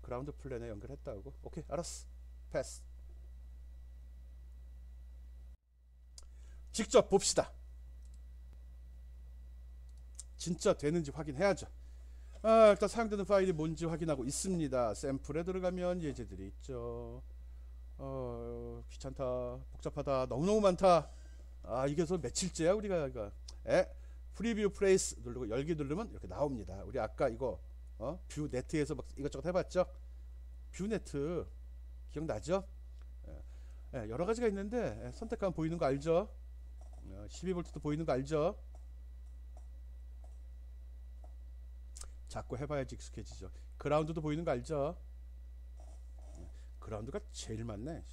그라운드 플랜에 연결했다고. 오케이, 알았어. 패스. 직접 봅시다. 진짜 되는지 확인해야죠. 일단 사용되는 파일이 뭔지 확인하고 있습니다. 샘플에 들어가면 예제들이 있죠. 귀찮다, 복잡하다, 너무너무 많다. 이게 서 며칠째야 우리가. 프리뷰 플레이스 누르고 열기 누르면 이렇게 나옵니다. 우리 아까 이거 뷰 네트에서 막 이것저것 해봤죠? 뷰 네트 기억나죠? 여러 가지가 있는데 선택하면 보이는 거 알죠? 12V도 보이는 거 알죠? 자꾸 해봐야지 익숙해지죠. 그라운드도 보이는 거 알죠? 그라운드가 제일 많네.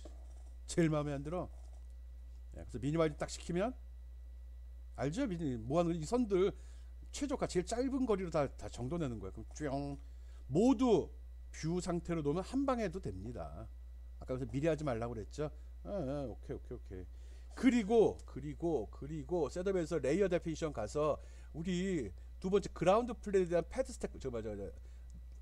제일 마음에 안 들어. 그래서 미니마이즈 딱 시키면 알죠? 뭐하는 이 선들 최저가 제일 짧은 거리로 다 정돈내는 거예요. 그럼 쭉 모두 뷰 상태로 놓으면 한 방에 해도 됩니다. 아까 그래서 미리 하지 말라고 그랬죠? 오케이. 그리고 셋업에서 레이어 데피니션 가서 우리 두 번째 그라운드 플랜에 대한 패드 스택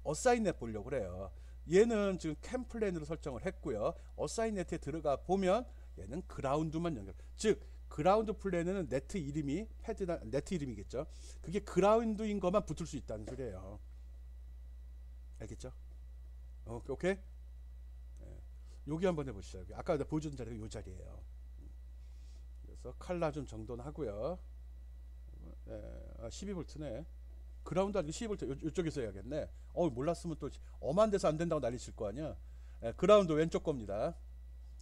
어사인 넷 보려고 그래요. 얘는 지금 캠 플랜으로 설정을 했고요. 어사인 넷에 들어가 보면 얘는 그라운드만 연결. 즉 그라운드 플랜에는 네트 이름이 패드나 네트 이름이겠죠. 그게 그라운드인 것만 붙을 수 있다는 소리예요. 알겠죠? 오케이. 여기 한번 해보시죠. 여기. 아까 내가 보여준 자리가 이 자리예요. 그래서 칼라 좀 정돈하고요. 12V네. 그라운드 아니고 12V 이쪽에서 해야겠네. 몰랐으면 또 엄한 데서 안 된다고 난리칠 거 아니야. 그라운드 왼쪽 겁니다.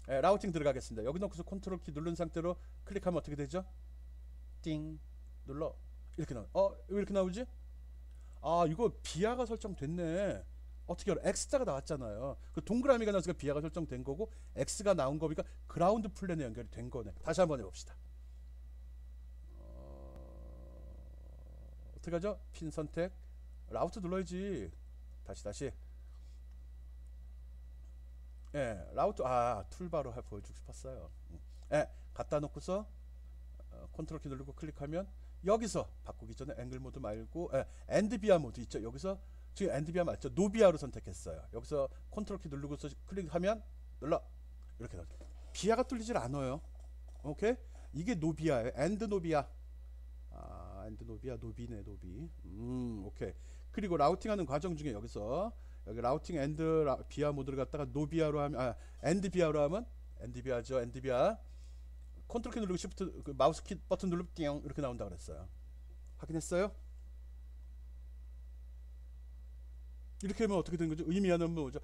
라우팅 들어가겠습니다. 여기 놓고서 컨트롤 키 누른 상태로 클릭하면 어떻게 되죠? 띵 눌러 이렇게 나와. 왜 이렇게 나오지? 이거 비아가 설정됐네. 어떻게 알아? X자가 나왔잖아요. 그 동그라미가 나와서 비아가 설정된 거고 X가 나온 거니까 그라운드 플랜에 연결이 된 거네. 다시 한번 해봅시다. 어떻게 하죠? 핀 선택 라우트 눌러야지. 다시 라우트 툴바로 보여주고 싶었어요. 갖다 놓고서 컨트롤 키 누르고 클릭하면 여기서 바꾸기 전에 앵글 모드 말고 엔드비아 모드 있죠. 여기서 지금 엔드비아 맞죠? 노비아로 선택했어요. 여기서 컨트롤 키 누르고서 클릭하면 눌러 이렇게 나와요. 비아가 뚫리질 않아요. 오케이? 이게 노비아예요. 엔드 노비아. 엔드 노비아 노비네 노비. 오케이. 그리고 라우팅하는 과정 중에 여기서 여기 라우팅 엔드 비아 모드를 갖다가 노비아로 하면 엔드 비아로 하면 엔드 비아죠. 엔드 비아. 컨트롤 키 누르고 시프트 그 마우스 키 버튼 누르면 띵 이렇게 나온다 그랬어요. 확인했어요? 이렇게 하면 어떻게 된 거죠? 의미하는 뭐죠?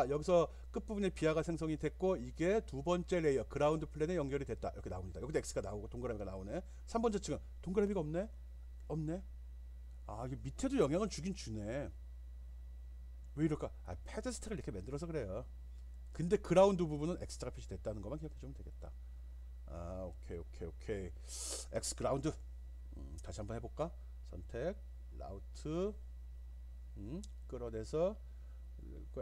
여기서 끝부분에 비아가 생성이 됐고 이게 두 번째 레이어 그라운드 플랜에 연결이 됐다. 이렇게 나옵니다. 여기도 X가 나오고 동그라미가 나오네. 3번째 층은 동그라미가 없네. 이게 밑에도 영향을 주긴 주네. 왜 이럴까? 패드 스택을 이렇게 만들어서 그래요. 근데 그라운드 부분은 X자가 표시됐다는 것만 기억해주면 되겠다. 오케이. X 그라운드. 다시 한번 해볼까? 선택, 라우트, 끌어내서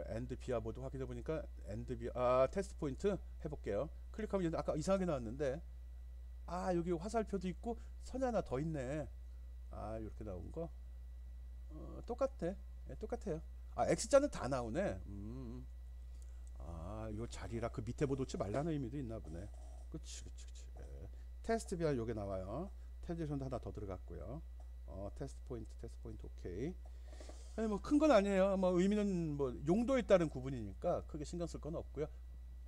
엔드 비아 모드 확인해 보니까 엔드 비아 테스트 포인트 해볼게요. 클릭하면 아까 이상하게 나왔는데 여기 화살표도 있고 선이 하나 더 있네. 이렇게 나온 거 똑같아. 똑같아요. X자는 다 나오네. 이거 자리라 그 밑에 뭐 놓지 말라는 의미도 있나 보네. 그치. 테스트 비아 요게 나와요. 텐제션도 하나 더 들어갔고요. 테스트 포인트 오케이. 뭐 큰 건 아니에요. 뭐 의미는 뭐 용도에 따른 구분이니까 크게 신경 쓸 건 없고요.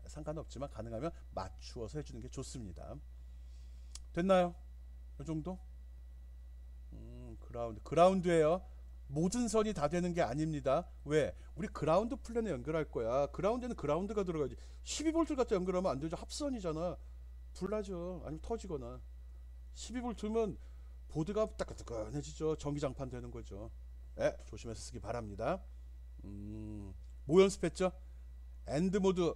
상관없지만 가능하면 맞추어서 해주는 게 좋습니다. 됐나요? 이 정도? 그라운드예요. 모든 선이 다 되는 게 아닙니다. 왜? 우리 그라운드 플랜에 연결할 거야. 그라운드에는 그라운드가 들어가지. 12V 갖다 연결하면 안 되죠. 합선이잖아. 불나죠. 아니면 터지거나. 12V면 보드가 따끈따끈해지죠. 전기장판 되는 거죠. 조심해서 쓰기 바랍니다. 뭐 연습했죠? 엔드 모드.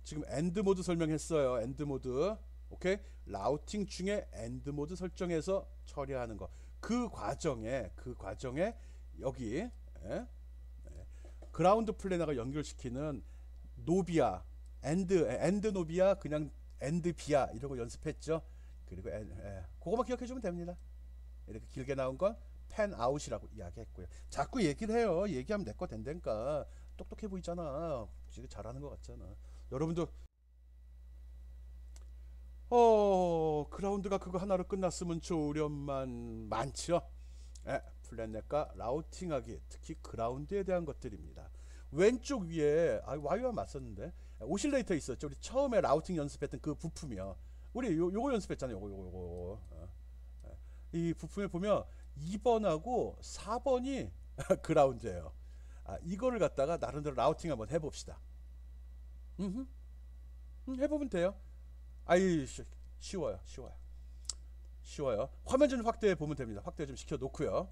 지금 엔드 모드 설명했어요. 엔드 모드. 오케이? 라우팅 중에 엔드 모드 설정해서 처리하는 거. 그 과정에 여기 그라운드 플래너가 연결시키는 노비아, 엔드 노비아, 그냥 엔드 비아 이러고 연습했죠. 그리고 그거만 기억해 주면 됩니다. 이렇게 길게 나온 건 펜 아웃이라고 이야기했고요. 자꾸 얘기를 해요. 얘기하면 내 거 된다니까. 똑똑해 보이잖아. 지금 잘하는 것 같잖아. 여러분도 그라운드가 그거 하나로 끝났으면 좋으련만 많죠. 플랜넷과 라우팅하기, 특히 그라운드에 대한 것들입니다. 왼쪽 위에 와이어가 맞섰는데 오실레이터 있었죠. 우리 처음에 라우팅 연습했던 그 부품이요. 우리 요거 연습했잖아요. 요거. 이 부품에 보면 2번하고 4번이 그라운드예요. 이거를 갖다가 나름대로 라우팅 한번 해봅시다. 해보면 돼요. 아이, 쉬워요. 화면 좀 확대해 보면 됩니다. 확대 좀 시켜 놓고요.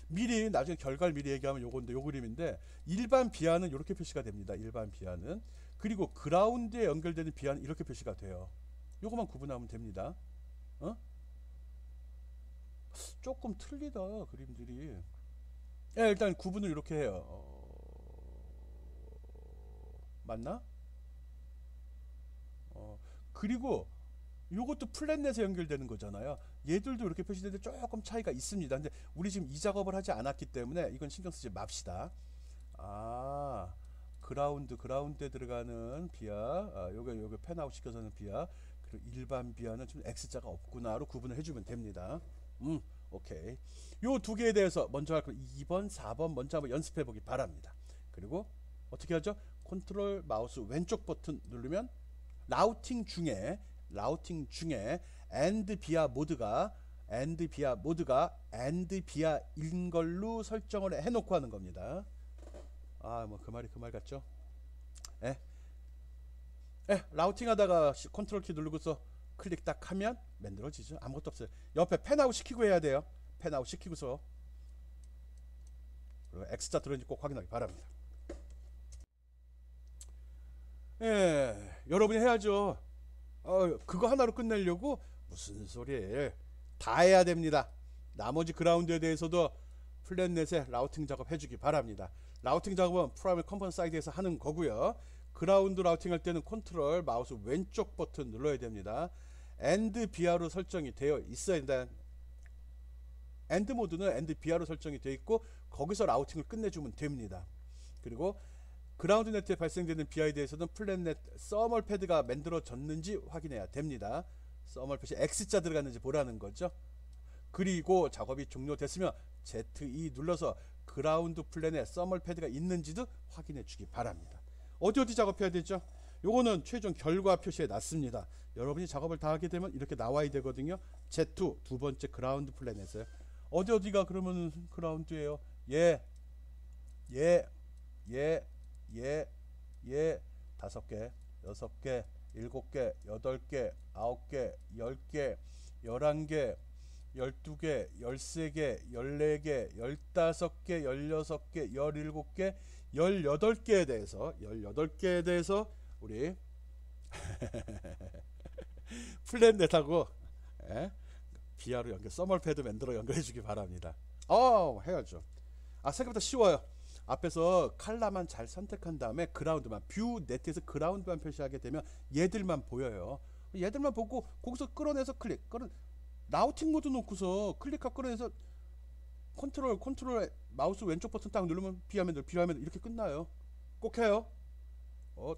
미리 나중에 결과를 미리 얘기하면 요건데, 요 그림인데, 일반 비아는 이렇게 표시가 됩니다. 일반 비아는. 그리고 그라운드에 연결되는 비아는 이렇게 표시가 돼요. 요거만 구분하면 됩니다. 조금 틀리다 그림들이. 일단 구분을 이렇게 해요. 맞나? 그리고 요것도 플랫넷에 연결되는 거잖아요. 얘들도 이렇게 표시되는데 조금 차이가 있습니다. 근데 우리 지금 이 작업을 하지 않았기 때문에 이건 신경 쓰지 맙시다. 그라운드에 들어가는 비아, 요게 펜아웃 시켜서는 비아, 그리고 일반 비아는 좀 X자가 없구나로 구분을 해주면 됩니다. 오케이. 요 두 개에 대해서 먼저 할 거 2번, 4번 먼저 한번 연습해 보기 바랍니다. 그리고 어떻게 하죠? 컨트롤 마우스 왼쪽 버튼 누르면 라우팅 중에 AND 비아 모드가 AND 비아인 걸로 설정을 해놓고 하는 겁니다. 뭐 그 말 같죠? 라우팅 하다가 컨트롤 키 누르고서 클릭 딱 하면 만들어지죠. 아무것도 없어요. 옆에 펜아웃 시키고 해야 돼요. 펜아웃 시키고서. 그리고 X자 들어있는지 꼭 확인하기 바랍니다. 여러분이 해야죠. 그거 하나로 끝내려고 무슨 소리예요. 다 해야 됩니다. 나머지 그라운드에 대해서도 플랫넷에 라우팅 작업 해주기 바랍니다. 라우팅 작업은 프라이머리 컴포넌트 사이드에서 하는 거고요. 그라운드 라우팅 할 때는 컨트롤 마우스 왼쪽 버튼 눌러야 됩니다. AND 비아로 설정이 되어 있어야 된다. AND 모드는 AND 비아로 설정이 되어 있고 거기서 라우팅을 끝내주면 됩니다. 그리고 그라운드 네트에 발생되는 비아에 대해서는 플랫넷 서멀 패드가 만들어졌는지 확인해야 됩니다. 서멀 패드 X자 들어갔는지 보라는 거죠. 그리고 작업이 종료됐으면 ZE 눌러서 그라운드 플랜에 서멀 패드가 있는지도 확인해 주기 바랍니다. 어디 작업해야 되죠? 요거는 최종 결과 표시해 놨습니다. 여러분이 작업을 다 하게 되면 이렇게 나와야 되거든요. Z2 두 번째 그라운드 플랜에서요. 어디가 그러면 그라운드예요? 다섯 개, 여섯 개, 일곱 개, 여덟 개, 아홉 개, 10개, 11개, 12개, 13개, 14개, 15개, 16개, 17개, 18개에 대해서 우리 플랫넷하고 비아로 연결, 서멀 패드 만들어 연결해 주기 바랍니다. 해야죠. 생각보다 쉬워요. 앞에서 컬러만 잘 선택한 다음에 그라운드만, 뷰 네트에서 그라운드만 표시하게 되면 얘들만 보여요. 얘들만 보고 거기서 끌어내서 라우팅 모드 놓고서 클릭하고 끌어내서 컨트롤 마우스 왼쪽 버튼 딱 누르면 비하면 이렇게 끝나요. 꼭 해요.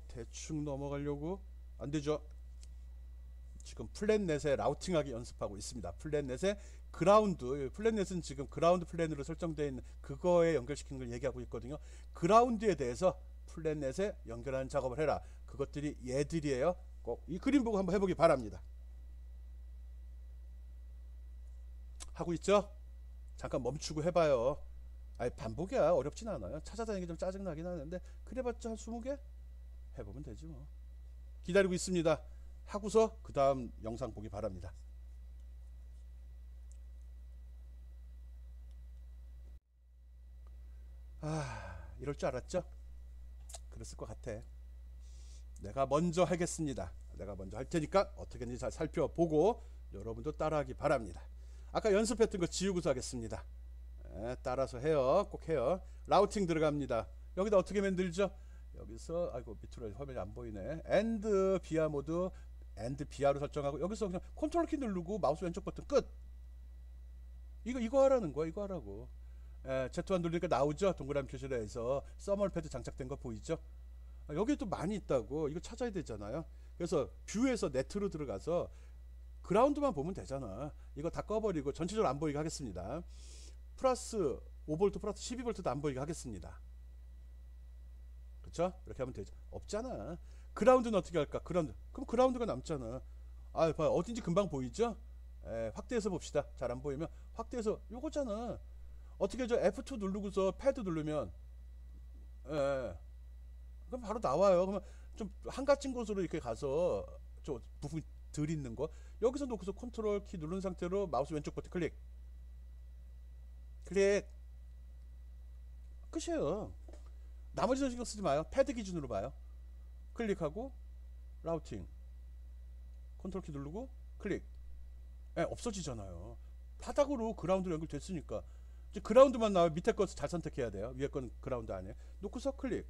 대충 넘어가려고 안 되죠. 지금 플랫넷에 라우팅하기 연습하고 있습니다. 플랫넷에 플랫넷은 지금 그라운드 플랜으로 설정되어 있는 그거에 연결시키는 걸 얘기하고 있거든요. 그라운드에 대해서 플랫넷에 연결하는 작업을 해라. 그것들이 얘들이에요. 꼭 이 그림 보고 한번 해보기 바랍니다. 하고 있죠? 잠깐 멈추고 해봐요. 반복이야. 어렵진 않아요. 찾아다니기 좀 짜증나긴 하는데 그래봤자 한 20개? 해보면 되지 뭐. 기다리고 있습니다. 하고서 그 다음 영상 보기 바랍니다. 이럴 줄 알았죠? 그랬을 것 같아. 내가 먼저 하겠습니다. 내가 먼저 할 테니까 어떻게 했는지 잘 살펴보고 여러분도 따라하기 바랍니다. 아까 연습했던 거 지우고서 하겠습니다. 따라서 해요. 꼭 해요. 라우팅 들어갑니다. 여기다 어떻게 만들죠? 여기서 밑으로 화면이 안 보이네. AND 비아 모드 AND 비아로 설정하고 여기서 그냥 컨트롤 키 누르고 마우스 왼쪽 버튼 끝. 이거 하라는 거야. 이거 하라고. Z1 누르니까 나오죠? 동그라미 표시를 해서 서멀 패드 장착된 거 보이죠? 여기 또 많이 있다고. 이거 찾아야 되잖아요. 그래서 뷰에서 네트로 들어가서 그라운드만 보면 되잖아. 이거 다 꺼버리고 전체적으로 안 보이게 하겠습니다. 플러스 5V 플러스 12V도 안 보이게 하겠습니다. 그렇죠? 이렇게 하면 되죠. 없잖아. 그라운드는 어떻게 할까? 그럼 그라운드가 남잖아. 아, 봐요. 어딘지 금방 보이죠? 확대해서 봅시다. 잘 안 보이면 확대해서 요거잖아. 어떻게 저 F2 누르고서 패드 누르면 예, 그럼 바로 나와요. 그러면 좀 한가진 곳으로 이렇게 가서 저 부분 덜 있는 거 여기서 놓고서 컨트롤 키 누른 상태로 마우스 왼쪽 버튼 클릭 클릭 끝이에요. 나머지는 신경 쓰지 마요. 패드 기준으로 봐요. 클릭하고 라우팅 컨트롤 키 누르고 클릭 없어지잖아요. 바닥으로 그라운드로 연결됐으니까 이제 그라운드만 나와요. 밑에 거 잘 선택해야 돼요. 위에 건 그라운드 아니에요. 놓고서 클릭.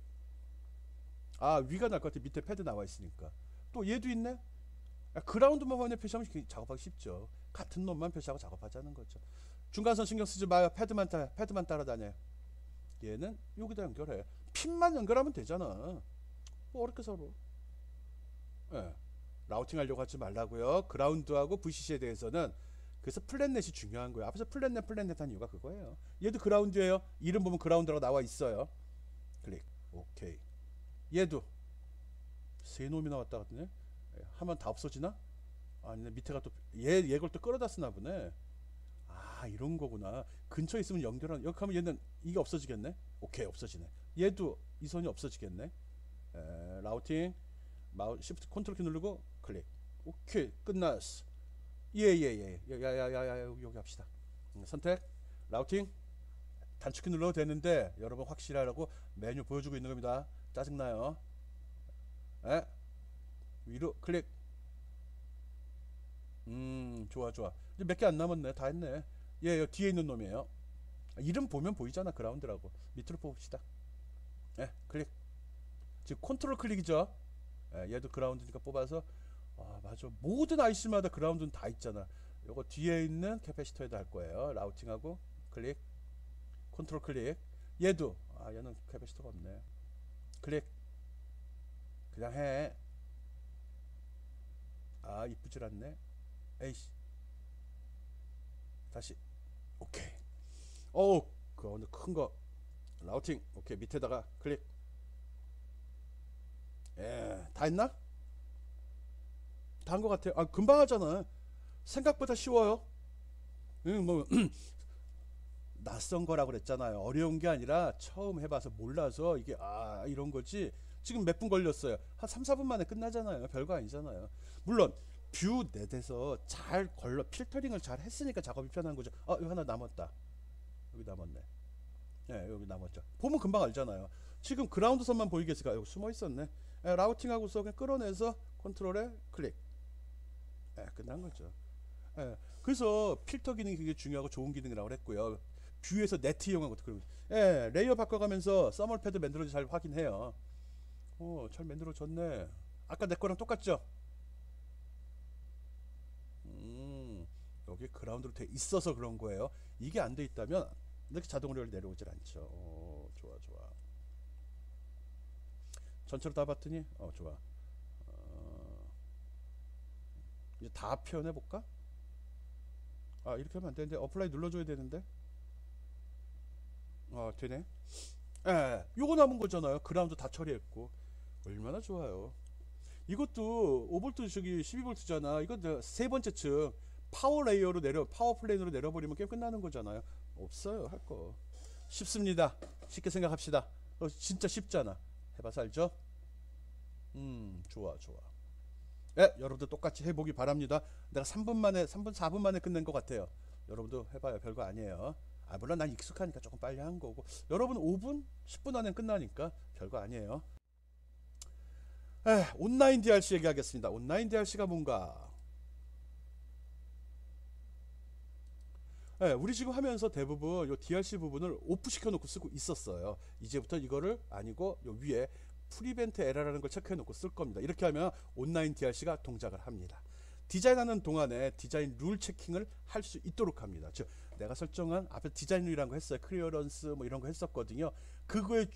아, 위가 날 것 같아. 밑에 패드 나와 있으니까. 또 얘도 있네. 그라운드만 화면에 표시하면 작업하기 쉽죠. 같은 놈만 표시하고 작업하자는 거죠. 중간선 신경 쓰지 마요. 패드만 따라다녀요. 얘는 여기다 연결해. 핀만 연결하면 되잖아. 뭐 어렵게 서로. 예. 라우팅 하려고 하지 말라고요. 그라운드하고 VCC에 대해서는. 그래서 플랫넷이 중요한 거예요. 앞에서 플랫넷 한 이유가 그거예요. 얘도 그라운드예요. 이름 보면 그라운드라고 나와 있어요. 클릭. 오케이. 얘도 세 놈이 나왔다 같네. 하면 다 없어지나? 아니네. 밑에가 또 얘걸 또 끌어다 쓰나 보네. 아, 이런 거구나. 근처에 있으면 연결한. 여기 하면 얘는 이게 없어지겠네. 오케이, 없어지네. 얘도 이 선이 없어지겠네. 라우팅 마우스 시프트 컨트롤 키 누르고 클릭. 오케이, 끝났어. 예예예. 야야야야 여기 합시다. 선택 라우팅 단축키 눌러도 되는데 여러분 확실하라고 메뉴 보여주고 있는 겁니다. 짜증나요. 위로 클릭. 좋아. 이제 몇 개 안 남았네. 다 했네. 얘 뒤에 있는 놈이에요. 이름 보면 보이잖아. 그라운드라고. 밑으로 뽑읍시다. 클릭. 지금 컨트롤 클릭이죠. 얘도 그라운드니까 뽑아서. 아, 맞아. 모든 IC마다 그라운드는 다 있잖아. 요거 뒤에 있는 캐패시터에다 할 거예요. 라우팅하고 클릭. 컨트롤 클릭. 얘도 얘는 캐패시터가 없네. 클릭. 그냥 해. 이쁘질 않네. 에이씨. 다시. 오케이. 그 어느 큰 거. 라우팅. 오케이. 밑에다가 클릭. 다 했나? 다 한 것 같아요. 금방 하잖아. 생각보다 쉬워요. 뭐 낯선 거라고 그랬잖아요. 어려운 게 아니라 처음 해봐서 몰라서 이게 이런 거지. 지금 몇 분 걸렸어요. 한 3, 4분 만에 끝나잖아요. 별거 아니잖아요. 물론 뷰 넷에서 잘 걸러 필터링을 잘 했으니까 작업이 편한 거죠. 여기 하나 남았다. 여기 남았네. 여기 남았죠. 보면 금방 알잖아요. 지금 그라운드 선만 보이게 했으니까 여기 숨어 있었네. 라우팅하고서 그냥 끌어내서 컨트롤에 클릭. 끝난 거죠. 그래서 필터 기능이 굉장히 중요하고 좋은 기능이라고 그랬고요. 뷰에서 네트 이용한 것도 그러고. 레이어 바꿔가면서 써멀 패드 만들어지 잘 확인해요. 잘 만들어졌네. 아까 내 거랑 똑같죠? 여기 그라운드로 돼 있어서 그런 거예요. 이게 안 돼 있다면 이렇게 자동으로 내려오질 않죠. 좋아. 전체로 다 봤더니 좋아. 이제 다 표현해 볼까? 이렇게 하면 안 되는데 어플라이 눌러줘야 되는데. 되네. 요거 남은 거잖아요. 그라운드 다 처리했고. 얼마나 좋아요. 이것도 5V 저기 12V잖아. 이거 세 번째 층 파워 레이어로 파워 플레인으로 내려버리면 게임 끝나는 거잖아요. 없어요, 할 거. 쉽습니다. 쉽게 생각합시다. 진짜 쉽잖아. 해봐서 알죠? 좋아. 여러분들 똑같이 해보기 바랍니다. 내가 3분 4분 만에 끝낸 것 같아요. 여러분도 해봐요. 별거 아니에요. 물론 난 익숙하니까 조금 빨리 한 거고, 여러분 5분, 10분 안에 끝나니까 별거 아니에요. 온라인 DRC 얘기하겠습니다. 온라인 DRC가 뭔가? 우리 지금 하면서 대부분 요 DRC 부분을 오프 시켜놓고 쓰고 있었어요. 이제부터 이거를 아니고 요 위에 프리벤트 에러라는 걸 체크해 놓고 쓸 겁니다. 이렇게 하면 온라인 DRC가 동작을 합니다. 디자인하는 동안에 디자인 룰 체킹을 할 수 있도록 합니다. 즉 내가 설정한 앞에 디자인 룰이라는 거 했어요. 클리어런스 뭐 이런 거 했었거든요. 그거에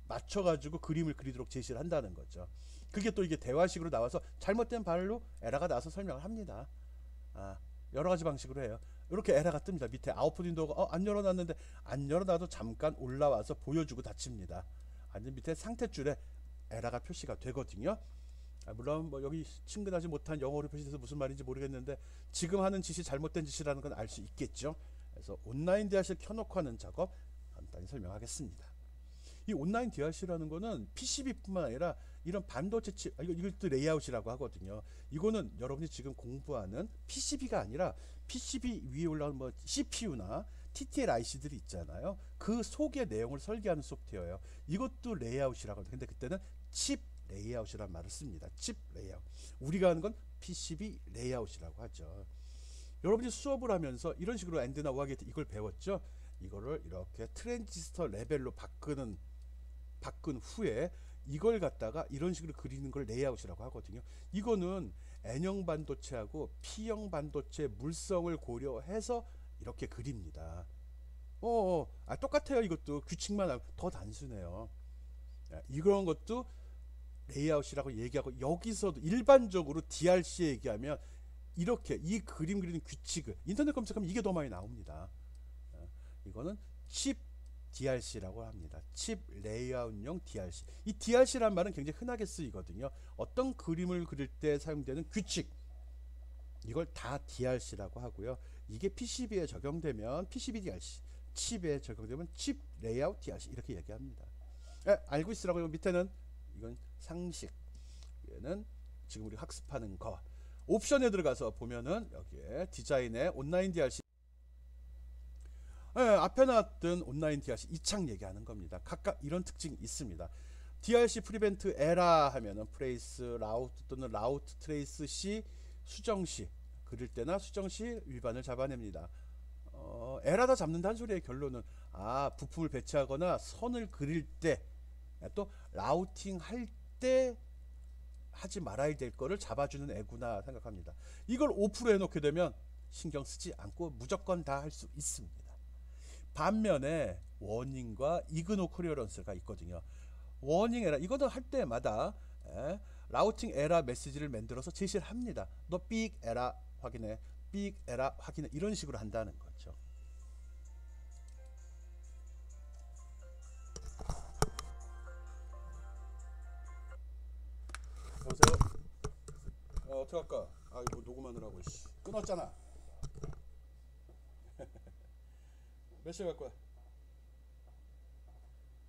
맞춰가지고 그림을 그리도록 제시를 한다는 거죠. 그게 또 이게 대화식으로 나와서 잘못된 발로 에러가 나와서 설명을 합니다. 여러 가지 방식으로 해요. 이렇게 에러가 뜹니다. 밑에 아웃풋 윈도우가 안 열어놨는데 안 열어놔도 잠깐 올라와서 보여주고 닫힙니다. 아니면 밑에 상태 줄에 에러가 표시가 되거든요. 물론 뭐 여기 친근하지 못한 영어로 표시돼서 무슨 말인지 모르겠는데 지금 하는 짓이 잘못된 짓이라는 건 알 수 있겠죠. 그래서 온라인 DRC를 켜놓고 하는 작업 간단히 설명하겠습니다. 이 온라인 DRC라는 거는 PCB뿐만 아니라 이런 반도체 칩, 이것도 레이아웃이라고 하거든요. 이거는 여러분이 지금 공부하는 PCB가 아니라 PCB 위에 올라오는 뭐 CPU나 TTL IC들이 있잖아요. 그 속의 내용을 설계하는 소프트웨어예요. 이것도 레이아웃이라고 하는데 근데 그때는 칩 레이아웃이라는 말을 씁니다. 칩 레이아웃. 우리가 하는 건 PCB 레이아웃이라고 하죠. 여러분이 수업을 하면서 이런 식으로 엔드나 오하 게이트 이걸 배웠죠. 이거를 이렇게 트랜지스터 레벨로 바꾼 후에 이걸 갖다가 이런 식으로 그리는 걸 레이아웃이라고 하거든요. 이거는 N형 반도체하고 P형 반도체 물성을 고려해서 이렇게 그립니다. 똑같아요. 이것도 규칙만 더 단순해요. 이런 것도 레이아웃이라고 얘기하고 여기서도 일반적으로 DRC 얘기하면 이렇게 이 그림 그리는 규칙을 인터넷 검색하면 이게 더 많이 나옵니다. 이거는 칩 DRC라고 합니다. 칩 레이아웃용 DRC. 이 DRC란 말은 굉장히 흔하게 쓰이거든요. 어떤 그림을 그릴 때 사용되는 규칙 이걸 다 DRC라고 하고요. 이게 PCB에 적용되면 PCB DRC, 칩에 적용되면 칩 레이아웃 DRC 이렇게 얘기합니다. 알고 있으라고요. 밑에는 이건 상식. 얘는 지금 우리 학습하는 거. 옵션에 들어가서 보면은 여기에 디자인에 온라인 DRC 앞에 나왔던 온라인 DRC 이 창 얘기하는 겁니다. 각각 이런 특징이 있습니다. DRC 프리벤트 에라 하면은 프레이스 라우트 또는 라우트 트레이스 시 수정 시 그릴 때나 수정 시 위반을 잡아냅니다. 에라다 잡는다는 소리의 결론은 부품을 배치하거나 선을 그릴 때 또 라우팅 할 때 하지 말아야 될 거를 잡아주는 애구나 생각합니다. 이걸 5% 해놓게 되면 신경 쓰지 않고 무조건 다 할 수 있습니다. 반면에 워닝과 이그노 클리어런스가 있거든요. 워닝 에라 이거는 할 때마다 라우팅 에라 메시지를 만들어서 제시를 합니다. 너 삑 에라 확인해, 삑 에라 확인해 이런 식으로 한다는 거죠. 여보세요? 어떻게 할까? 이거 녹음하느라고 끊었잖아. 몇 시에 갈 거야?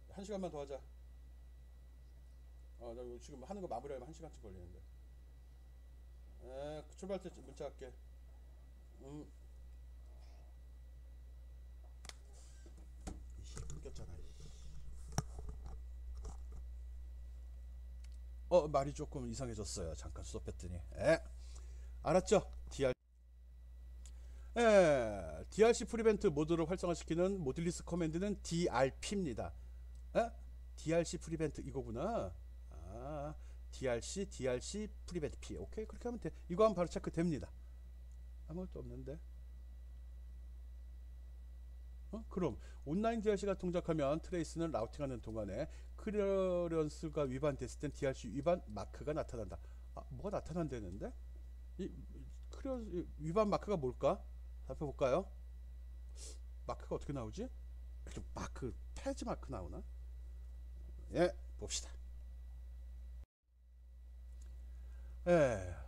1시간만 더 하자. 나 이거 지금 하는 거 마무리하면 1시간쯤 걸리는데. 출발 때 문자 할게. 끊겼잖아. 말이 조금 이상해졌어요. 잠깐 수업했더니. 알았죠? DRC 프리벤트 모드를 활성화시키는 모듈리스 커맨드는 DRP입니다. DRC 프리벤트 이거구나. DRC 프리벤트 P. 오케이, 그렇게 하면 돼. 이거 하면 바로 체크됩니다. 아무것도 없는데. 그럼 온라인 DRC가 동작하면 트레이스는 라우팅하는 동안에 클리어런스가 위반됐을 땐 DRC 위반 마크가 나타난다. 뭐가 나타난다는데? 이 클리어런스 위반 마크가 뭘까? 살펴볼까요? 마크가 어떻게 나오지? 마크, 페이지 마크 나오나? 봅시다.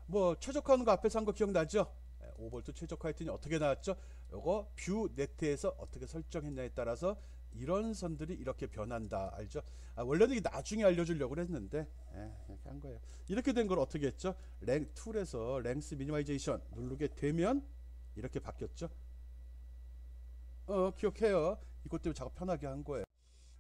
뭐 최적화하는 거 앞에서 한 거 기억나죠? 5V 최적화했더니 어떻게 나왔죠? 요거 뷰 네트에서 어떻게 설정했냐에 따라서 이런 선들이 이렇게 변한다. 알죠? 원래는 이게 나중에 알려주려고 했는데 이렇게 한 거예요. 이렇게 된 걸 어떻게 했죠? 툴에서 랭스 미니마이제이션 누르게 되면 이렇게 바뀌었죠? 기억해요. 이것 때문에 작업 편하게 한 거예요.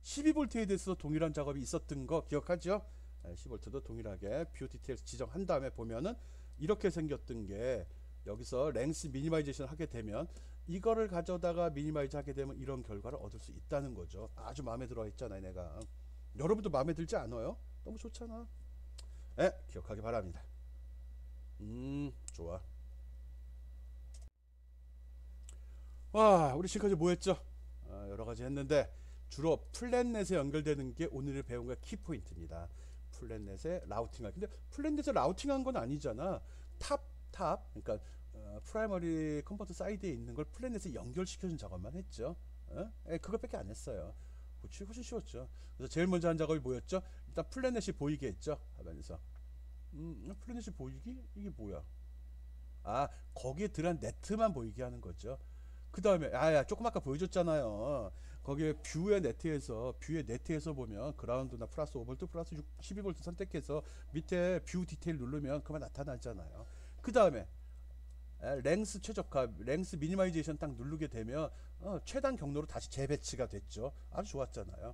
12V에 대해서 동일한 작업이 있었던 거 기억하죠? 10V도 동일하게 뷰 디테일스 지정한 다음에 보면은 이렇게 생겼던 게 여기서 랭스 미니마이제이션 하게 되면 이거를 가져다가 미니마이즈 하게 되면 이런 결과를 얻을 수 있다는 거죠. 아주 마음에 들어 있잖아요. 내가 여러분도 마음에 들지 않아요? 너무 좋잖아. 기억하기 바랍니다. 좋아. 우리 지금까지 뭐 했죠? 여러 가지 했는데 주로 플랫넷에 연결되는 게 오늘 배운 거 키포인트입니다. 플랫넷에 라우팅할. 근데 플랫넷에 라우팅한 건 아니잖아. 그러니까 프라이머리 컨버터 사이드에 있는 걸 플랫넷에 연결시켜준 작업만 했죠. 그것밖에 안 했어요. 그치, 훨씬 쉬웠죠. 그래서 제일 먼저 한 작업이 뭐였죠? 일단 플랫넷이 보이게 했죠. 하면서 플래닛이 보이기? 이게 뭐야? 아, 거기에 들어간 네트만 보이게 하는 거죠. 그 다음에 아야 조금 아까 보여줬잖아요. 거기에 뷰의 네트에서 보면 그라운드나 플러스 5V 플러스 12V 선택해서 밑에 뷰 디테일 누르면 그만 나타나잖아요. 그 다음에 랭스 최적화, 랭스 미니마이제이션 딱 누르게 되면 최단 경로로 다시 재배치가 됐죠. 아주 좋았잖아요.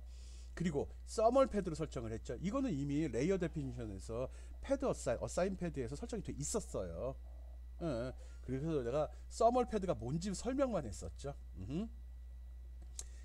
그리고 서멀 패드로 설정을 했죠. 이거는 이미 레이어 데피니션에서 패드 어사인 패드에서 설정이 돼 있었어요. 예. 그래서 내가 서멀 패드가 뭔지 설명만 했었죠.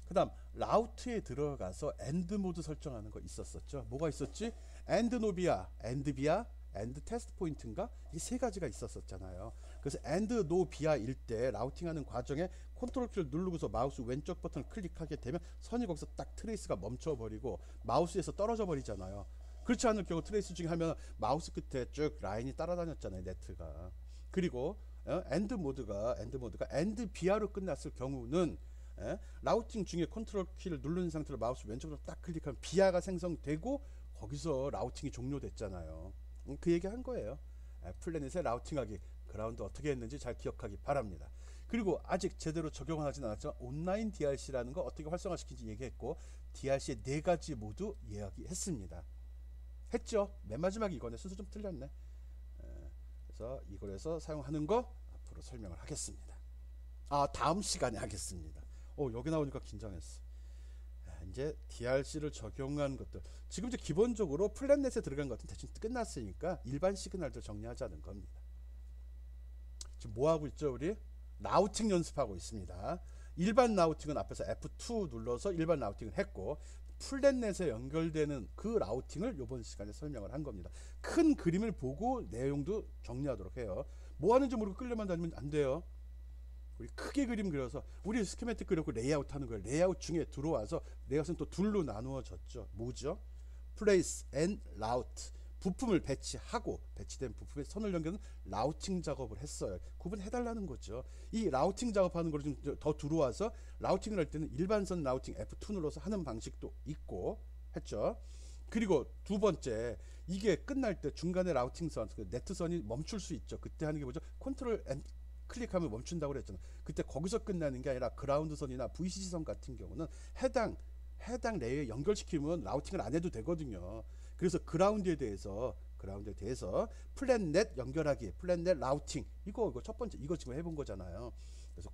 그 다음 라우트에 들어가서 엔드 모드 설정하는 거 있었었죠. 뭐가 있었지? 엔드 노비아, 엔드 비아, 엔드 테스트 포인트인가? 이 세 가지가 있었었잖아요. 그래서 엔드 노비아일 때 라우팅하는 과정에 컨트롤 키를 누르고서 마우스 왼쪽 버튼을 클릭하게 되면 선이 거기서 딱 트레이스가 멈춰버리고 마우스에서 떨어져 버리잖아요. 그렇지 않을 경우 트레이스 중에 하면 마우스 끝에 쭉 라인이 따라다녔잖아요, 네트가. 그리고 엔드 모드가 엔드 비아로 끝났을 경우는 라우팅 중에 컨트롤 키를 누른 상태로 마우스 왼쪽으로 딱 클릭하면 비아가 생성되고 거기서 라우팅이 종료됐잖아요. 그 얘기 한 거예요. 플래닛의 라우팅하기, 그라운드 어떻게 했는지 잘 기억하기 바랍니다. 그리고 아직 제대로 적용은 하진 않았지만 온라인 DRC라는 거 어떻게 활성화시킨지 얘기했고 DRC의 네 가지 모두 이야기했습니다. 했죠? 맨 마지막에 이거네. 순서 좀 틀렸네. 그래서 이걸에서 사용하는 거 앞으로 설명을 하겠습니다. 다음 시간에 하겠습니다. 여기 나오니까 긴장했어. 이제 DRC를 적용한 것들, 지금 이제 기본적으로 플랫넷에 들어간 것은 대충 끝났으니까 일반 시그널들 정리하자는 겁니다. 지금 뭐 하고 있죠? 우리 라우팅 연습하고 있습니다. 일반 라우팅은 앞에서 F2 눌러서 일반 라우팅을 했고, 플랫넷에 연결되는 그 라우팅을 이번 시간에 설명을 한 겁니다. 큰 그림을 보고 내용도 정리하도록 해요. 뭐 하는지 모르고 끌려만 다니면 안 돼요. 우리 크게 그림 그려서 우리 스키매틱 그려고 레이아웃 하는 거예요. 레이아웃 중에 들어와서 레이아웃은 또 둘로 나누어졌죠. 뭐죠? 플레이스 앤 라우트. 부품을 배치하고 배치된 부품에 선을 연결하는 라우팅 작업을 했어요. 구분해달라는 거죠. 이 라우팅 작업하는 걸 좀 더 들어와서 라우팅을 할 때는 일반선 라우팅 F2 눌러서 하는 방식도 있고 했죠. 그리고 두 번째, 이게 끝날 때 중간에 라우팅선, 네트선이 멈출 수 있죠. 그때 하는 게 뭐죠? 컨트롤 N 클릭하면 멈춘다고 그랬잖아. 그때 거기서 끝나는 게 아니라 그라운드선이나 VCC선 같은 경우는 해당 레이어에 연결시키면 라우팅을 안 해도 되거든요. 그래서 그라운드에 대해서 플랫넷 연결하기, 플랫넷 라우팅, 이거 첫 번째, 이거 지금 해본 거잖아요. 그래서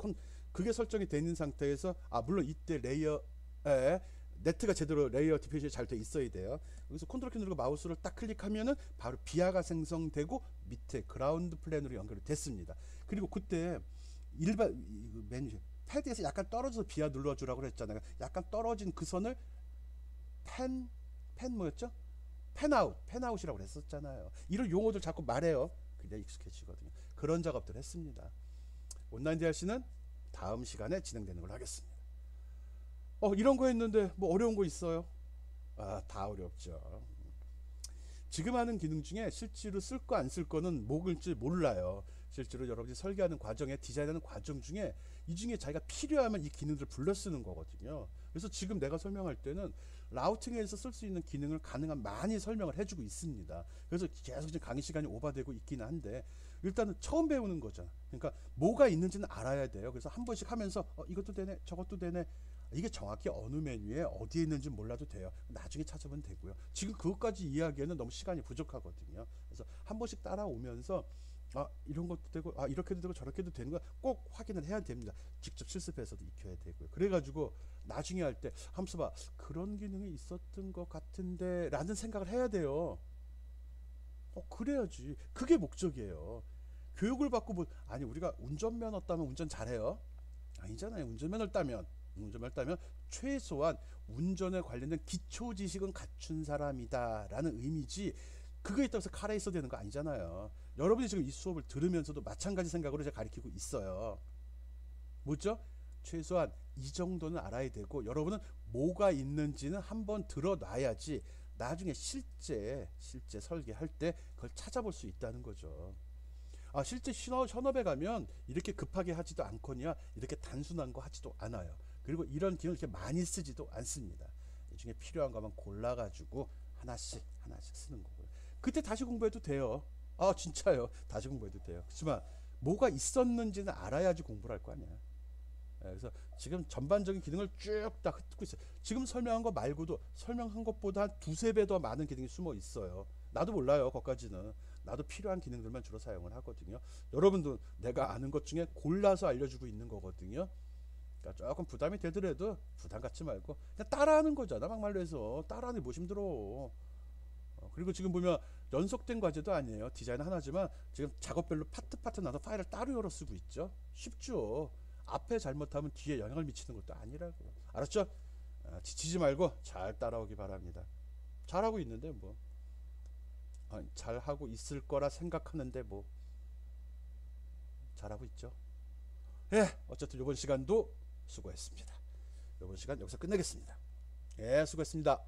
그게 설정이 되는 상태에서 물론 이때 레이어에 네트가 제대로 레이어 디피션이 잘 돼 있어야 돼요. 여기서 컨트롤 키 누르고 마우스를 딱 클릭하면은 바로 비아가 생성되고 밑에 그라운드 플랜으로 연결이 됐습니다. 그리고 그때 일반 메뉴 패드에서 약간 떨어져서 비아 눌러주라고 그랬잖아요. 약간 떨어진 그 선을 펜 뭐였죠? 펜아웃이라고 그랬었잖아요. 이런 용어들 자꾸 말해요. 그냥 익숙해지거든요. 그런 작업들 했습니다. 온라인 DRC는 다음 시간에 진행되는 걸로 하겠습니다. 이런 거 했는데 뭐 어려운 거 있어요? 다 어렵죠. 지금 하는 기능 중에 실제로 쓸 거 안 쓸 거는 뭐일지 몰라요. 실제로 여러분이 설계하는 과정에, 디자인하는 과정 중에 이 중에 자기가 필요하면 이 기능들을 불러 쓰는 거거든요. 그래서 지금 내가 설명할 때는 라우팅에서 쓸 수 있는 기능을 가능한 많이 설명을 해주고 있습니다. 그래서 계속 지금 강의 시간이 오버되고 있기는 한데, 일단은 처음 배우는 거잖아. 그러니까 뭐가 있는지는 알아야 돼요. 그래서 한 번씩 하면서 이것도 되네, 저것도 되네. 이게 정확히 어느 메뉴에 어디에 있는지 몰라도 돼요. 나중에 찾아보면 되고요. 지금 그것까지 이야기에는 너무 시간이 부족하거든요. 그래서 한 번씩 따라오면서 이런 것도 되고 이렇게도 되고 저렇게도 되는 거 꼭 확인을 해야 됩니다. 직접 실습해서도 익혀야 되고요. 그래가지고 나중에 할 때 함수 봐, 그런 기능이 있었던 것 같은데 라는 생각을 해야 돼요. 그래야지. 그게 목적이에요. 교육을 받고 아니 우리가 운전면허 따면 운전 잘해요? 아니잖아요. 운전면허를 따면 최소한 운전에 관련된 기초 지식은 갖춘 사람이다 라는 의미지, 그거에 따라서 카레이서 되는 거 아니잖아요. 여러분이 지금 이 수업을 들으면서도 마찬가지 생각으로 제가 가르치고 있어요. 뭐죠? 최소한 이 정도는 알아야 되고, 여러분은 뭐가 있는지는 한번 들어놔야지 나중에 실제 설계할 때 그걸 찾아볼 수 있다는 거죠. 실제 현업에 가면 이렇게 급하게 하지도 않거니와 이렇게 단순한 거 하지도 않아요. 그리고 이런 기능을 이렇게 많이 쓰지도 않습니다. 이 중에 필요한 것만 골라가지고 하나씩 쓰는 거고요. 그때 다시 공부해도 돼요. 아 진짜요. 다시 공부해도 돼요. 그렇지만 뭐가 있었는지는 알아야지 공부를 할 거 아니야. 그래서 지금 전반적인 기능을 쭉 다 훑고 있어요. 지금 설명한 거 말고도 설명한 것보다 한 두세 배 더 많은 기능이 숨어 있어요. 나도 몰라요. 거기까지는. 나도 필요한 기능들만 주로 사용을 하거든요. 여러분도 내가 아는 것 중에 골라서 알려주고 있는 거거든요. 그러니까 조금 부담이 되더라도 부담 갖지 말고 그냥 따라하는 거잖아. 막말로 해서 따라하는 게 뭐 힘들어. 그리고 지금 보면 연속된 과제도 아니에요. 디자인 하나지만 지금 작업별로 파트 나눠 파일을 따로 열어 쓰고 있죠. 쉽죠. 앞에 잘못하면 뒤에 영향을 미치는 것도 아니라고. 알았죠? 지치지 말고 잘 따라오기 바랍니다. 잘하고 있는데 뭐. 잘하고 있을 거라 생각하는데 뭐. 잘하고 있죠. 예, 어쨌든 이번 시간도 수고했습니다. 이번 시간 여기서 끝내겠습니다. 예, 수고했습니다.